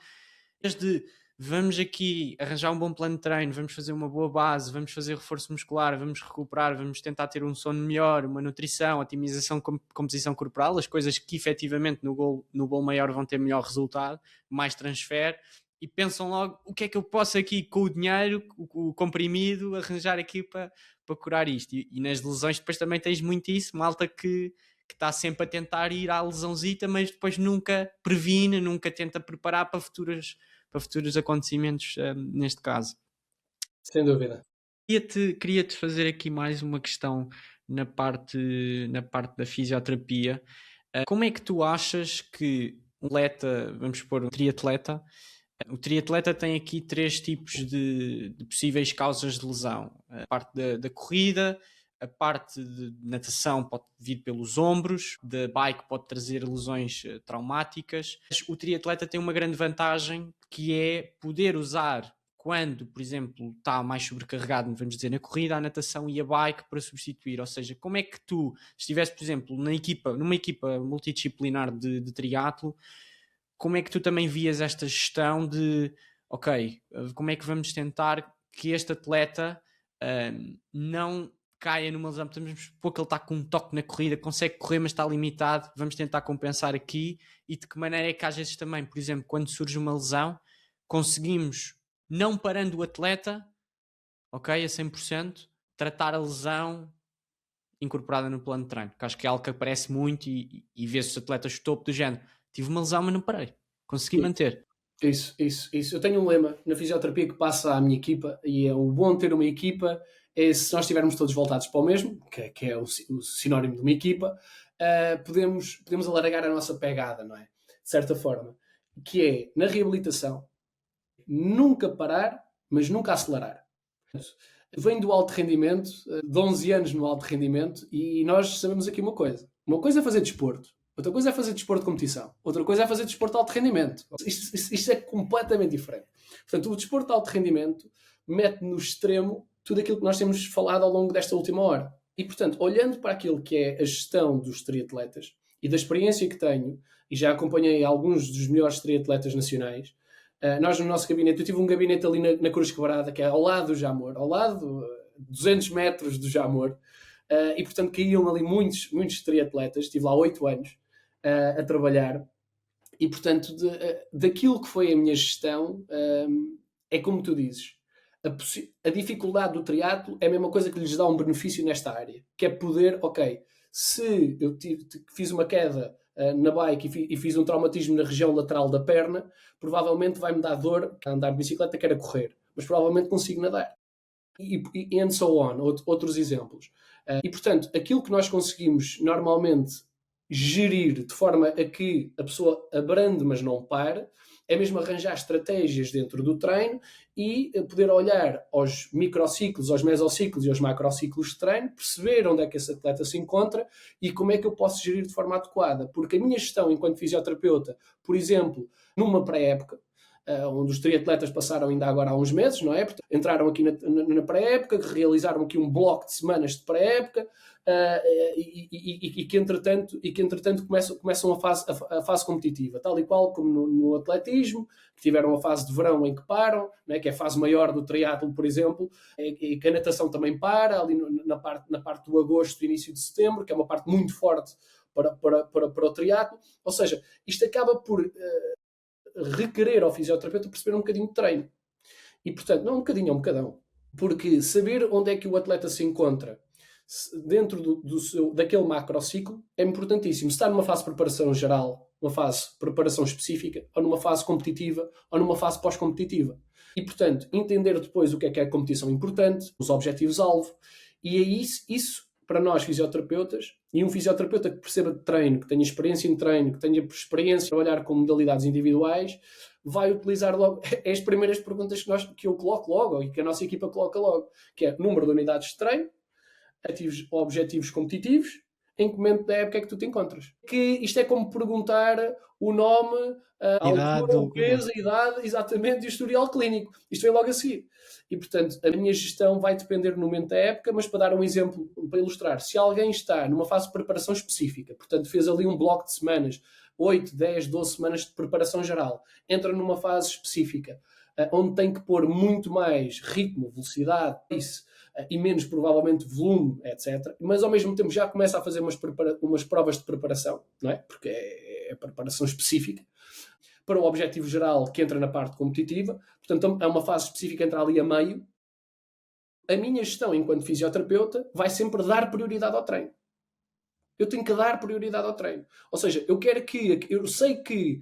desde vamos aqui arranjar um bom plano de treino, vamos fazer uma boa base, vamos fazer reforço muscular, vamos recuperar, vamos tentar ter um sono melhor, uma nutrição, otimização de composição corporal, as coisas que efetivamente no gol maior vão ter melhor resultado, mais transfer, e pensam logo o que é que eu posso aqui com o dinheiro, o comprimido, arranjar aqui para curar isto. E nas lesões depois também tens muito isso, malta que está sempre a tentar ir à lesãozita, mas depois nunca previne, nunca tenta preparar para futuros acontecimentos, neste caso. Sem dúvida. Queria-te fazer aqui mais uma questão na parte da fisioterapia. Como é que tu achas que um atleta, vamos supor um triatleta, o triatleta tem aqui 3 tipos de possíveis causas de lesão. A parte da corrida, a parte de natação pode vir pelos ombros, da bike pode trazer lesões traumáticas. O triatleta tem uma grande vantagem que é poder usar quando, por exemplo, está mais sobrecarregado, vamos dizer, na corrida, a natação e a bike para substituir. Ou seja, como é que tu, se estivesse, por exemplo, numa equipa multidisciplinar de triatlo, como é que tu também vias esta gestão de, ok, como é que vamos tentar que este atleta não caia numa lesão? Vamos supor que ele está com um toque na corrida, consegue correr, mas está limitado, vamos tentar compensar aqui. E de que maneira é que às vezes também, por exemplo, quando surge uma lesão, conseguimos, não parando o atleta, ok, a 100%, tratar a lesão incorporada no plano de treino, que acho que é algo que aparece muito e vê-se os atletas topo do género. Tive uma lesão, mas não parei. Consegui manter. Isso. Eu tenho um lema na fisioterapia que passa à minha equipa, e é o bom de ter uma equipa é se nós estivermos todos voltados para o mesmo, que é o sinónimo de uma equipa, podemos alargar a nossa pegada, não é? De certa forma. Que é, na reabilitação, nunca parar, mas nunca acelerar. Venho do alto rendimento, de 11 anos no alto rendimento, e nós sabemos aqui uma coisa. Uma coisa é fazer desporto, outra coisa é fazer desporto de competição, outra coisa é fazer desporto de alto rendimento. Isto é completamente diferente. Portanto, o desporto de alto rendimento mete no extremo tudo aquilo que nós temos falado ao longo desta última hora. E, portanto, olhando para aquilo que é a gestão dos triatletas e da experiência que tenho, e já acompanhei alguns dos melhores triatletas nacionais, nós no nosso gabinete, eu tive um gabinete ali na Cruz Quebrada, que é ao lado do Jamor, ao lado, 200 metros do Jamor, e portanto caíam ali muitos triatletas, estive lá 8 anos a trabalhar, e portanto daquilo que foi a minha gestão, é como tu dizes, a dificuldade do triatlo é a mesma coisa que lhes dá um benefício nesta área, que é poder, ok, se eu fiz uma queda na bike e fiz um traumatismo na região lateral da perna, provavelmente vai-me dar dor a andar de bicicleta, quer a correr, mas provavelmente consigo nadar. E and so on, outros exemplos. E, portanto, aquilo que nós conseguimos normalmente gerir de forma a que a pessoa abrande, mas não pare, é mesmo arranjar estratégias dentro do treino e poder olhar aos microciclos, aos mesociclos e aos macrociclos de treino, perceber onde é que esse atleta se encontra e como é que eu posso gerir de forma adequada. Porque a minha gestão enquanto fisioterapeuta, por exemplo, numa pré-época, onde os triatletas passaram ainda agora há uns meses, não é? Portanto, entraram aqui na pré-época, realizaram aqui um bloco de semanas de pré-época e que entretanto começam a fase competitiva, tal e qual como no atletismo, que tiveram a fase de verão em que param, não é? Que é a fase maior do triatlo, por exemplo, e que a natação também para, ali na parte do agosto, início de setembro, que é uma parte muito forte para o triatlo. Ou seja, isto acaba por requerer ao fisioterapeuta perceber um bocadinho de treino. E, portanto, não um bocadinho, é um bocadão. Porque saber onde é que o atleta se encontra dentro daquele macrociclo é importantíssimo. Se está numa fase de preparação geral, numa fase de preparação específica, ou numa fase competitiva, ou numa fase pós-competitiva. E, portanto, entender depois o que é a competição importante, os objetivos-alvo, e é isso para nós fisioterapeutas, e um fisioterapeuta que perceba de treino, que tenha experiência em treino, que tenha experiência em trabalhar com modalidades individuais, vai utilizar logo as primeiras perguntas que eu coloco logo, e que a nossa equipa coloca logo, que é número de unidades de treino, objetivos competitivos, em que momento da época é que tu te encontras. Que isto é como perguntar o nome, a altura, o peso, a idade, exatamente, e o historial clínico. Isto vem logo a seguir. E, portanto, a minha gestão vai depender do momento da época, mas para dar um exemplo, para ilustrar, se alguém está numa fase de preparação específica, portanto, fez ali um bloco de semanas, 8, 10, 12 semanas de preparação geral, entra numa fase específica, onde tem que pôr muito mais ritmo, velocidade, isso, e menos provavelmente volume, etc. Mas ao mesmo tempo já começa a fazer umas provas de preparação, não é? Porque é preparação específica para o objetivo geral que entra na parte competitiva. Portanto, é uma fase específica, entra ali a meio. A minha gestão enquanto fisioterapeuta vai sempre dar prioridade ao treino. Eu tenho que dar prioridade ao treino. Ou seja, eu sei que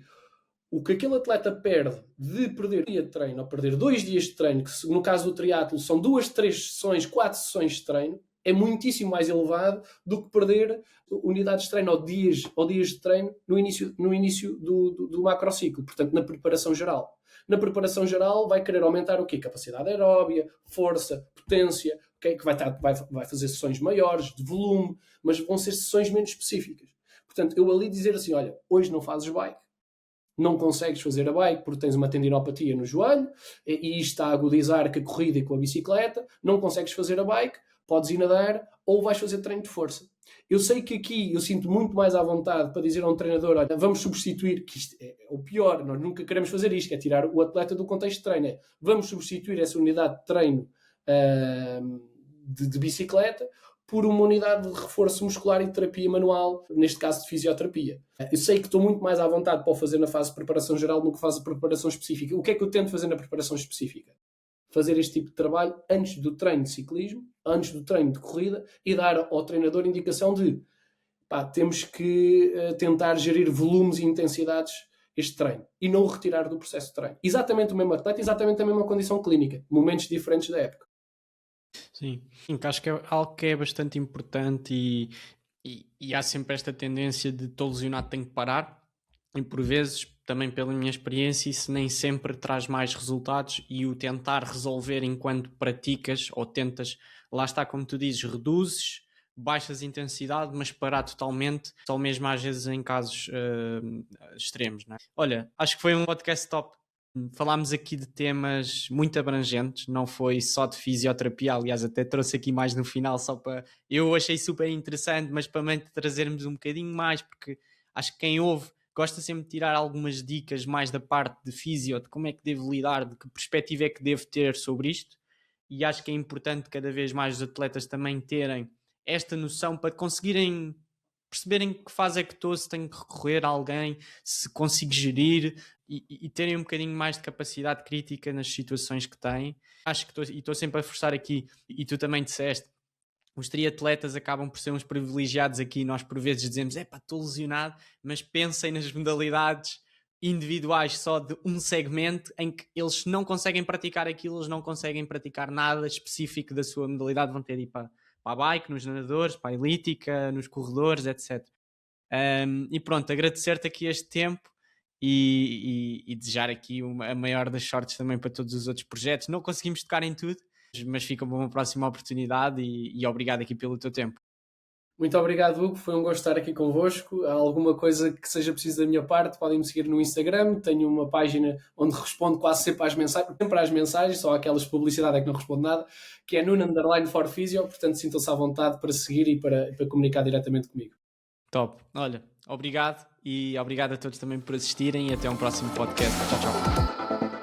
o que aquele atleta perde de perder um dia de treino ou perder 2 dias de treino, que no caso do triatlo são 2, 3 sessões, 4 sessões de treino, é muitíssimo mais elevado do que perder unidades de treino ou dias de treino no início do macrociclo, portanto na preparação geral. Na preparação geral vai querer aumentar o quê? Capacidade aeróbia, força, potência, okay? Que vai fazer sessões maiores, de volume, mas vão ser sessões menos específicas. Portanto, eu ali dizer assim, olha, hoje não fazes bike, não consegues fazer a bike porque tens uma tendinopatia no joelho e isto está a agudizar com a corrida e com a bicicleta, não consegues fazer a bike, podes ir nadar ou vais fazer treino de força. Eu sei que aqui eu sinto muito mais à vontade para dizer a um treinador, olha, vamos substituir, que isto é o pior, nós nunca queremos fazer isto, que é tirar o atleta do contexto de treino, vamos substituir essa unidade de treino de bicicleta por uma unidade de reforço muscular e de terapia manual, neste caso de fisioterapia. Eu sei que estou muito mais à vontade para o fazer na fase de preparação geral do que fase de preparação específica. O que é que eu tento fazer na preparação específica? Fazer este tipo de trabalho antes do treino de ciclismo, antes do treino de corrida e dar ao treinador indicação de temos que tentar gerir volumes e intensidades este treino e não o retirar do processo de treino. Exatamente o mesmo atleta, exatamente a mesma condição clínica, momentos diferentes da época. Sim, acho que é algo que é bastante importante e há sempre esta tendência de estou lesionado, tenho que parar, e por vezes, também pela minha experiência, isso nem sempre traz mais resultados, e o tentar resolver enquanto praticas ou tentas, lá está, como tu dizes, reduzes, baixas intensidade, mas parar totalmente, só mesmo às vezes em casos extremos, não é? Olha, acho que foi um podcast top. Falámos aqui de temas muito abrangentes, não foi só de fisioterapia, aliás até trouxe aqui mais no final só para... Eu achei super interessante, mas para também trazermos um bocadinho mais, porque acho que quem ouve gosta sempre de tirar algumas dicas mais da parte de fisio, de como é que devo lidar, de que perspectiva é que devo ter sobre isto, e acho que é importante cada vez mais os atletas também terem esta noção para conseguirem perceberem que fase é que estou, se tenho que recorrer a alguém, se consigo gerir e terem um bocadinho mais de capacidade crítica nas situações que têm. Acho que estou sempre a forçar aqui, e tu também disseste, os triatletas acabam por ser uns privilegiados aqui. Nós por vezes dizemos, estou lesionado, mas pensem nas modalidades individuais só de um segmento em que eles não conseguem praticar aquilo, eles não conseguem praticar nada específico da sua modalidade, vão ter de ir para a bike, nos nadadores, para a elíptica, nos corredores, etc. E pronto, agradecer-te aqui este tempo e desejar aqui a maior das sortes também para todos os outros projetos. Não conseguimos tocar em tudo, mas fica para uma próxima oportunidade e obrigado aqui pelo teu tempo. Muito obrigado, Hugo. Foi um gosto estar aqui convosco. Há alguma coisa que seja preciso da minha parte, podem me seguir no Instagram. Tenho uma página onde respondo quase sempre às mensagens, só aquelas publicidades é que não respondo nada, que é Nuno_4Physio, portanto sintam-se à vontade para seguir e para comunicar diretamente comigo. Top. Olha, obrigado e obrigado a todos também por assistirem e até um próximo podcast. Tchau, tchau.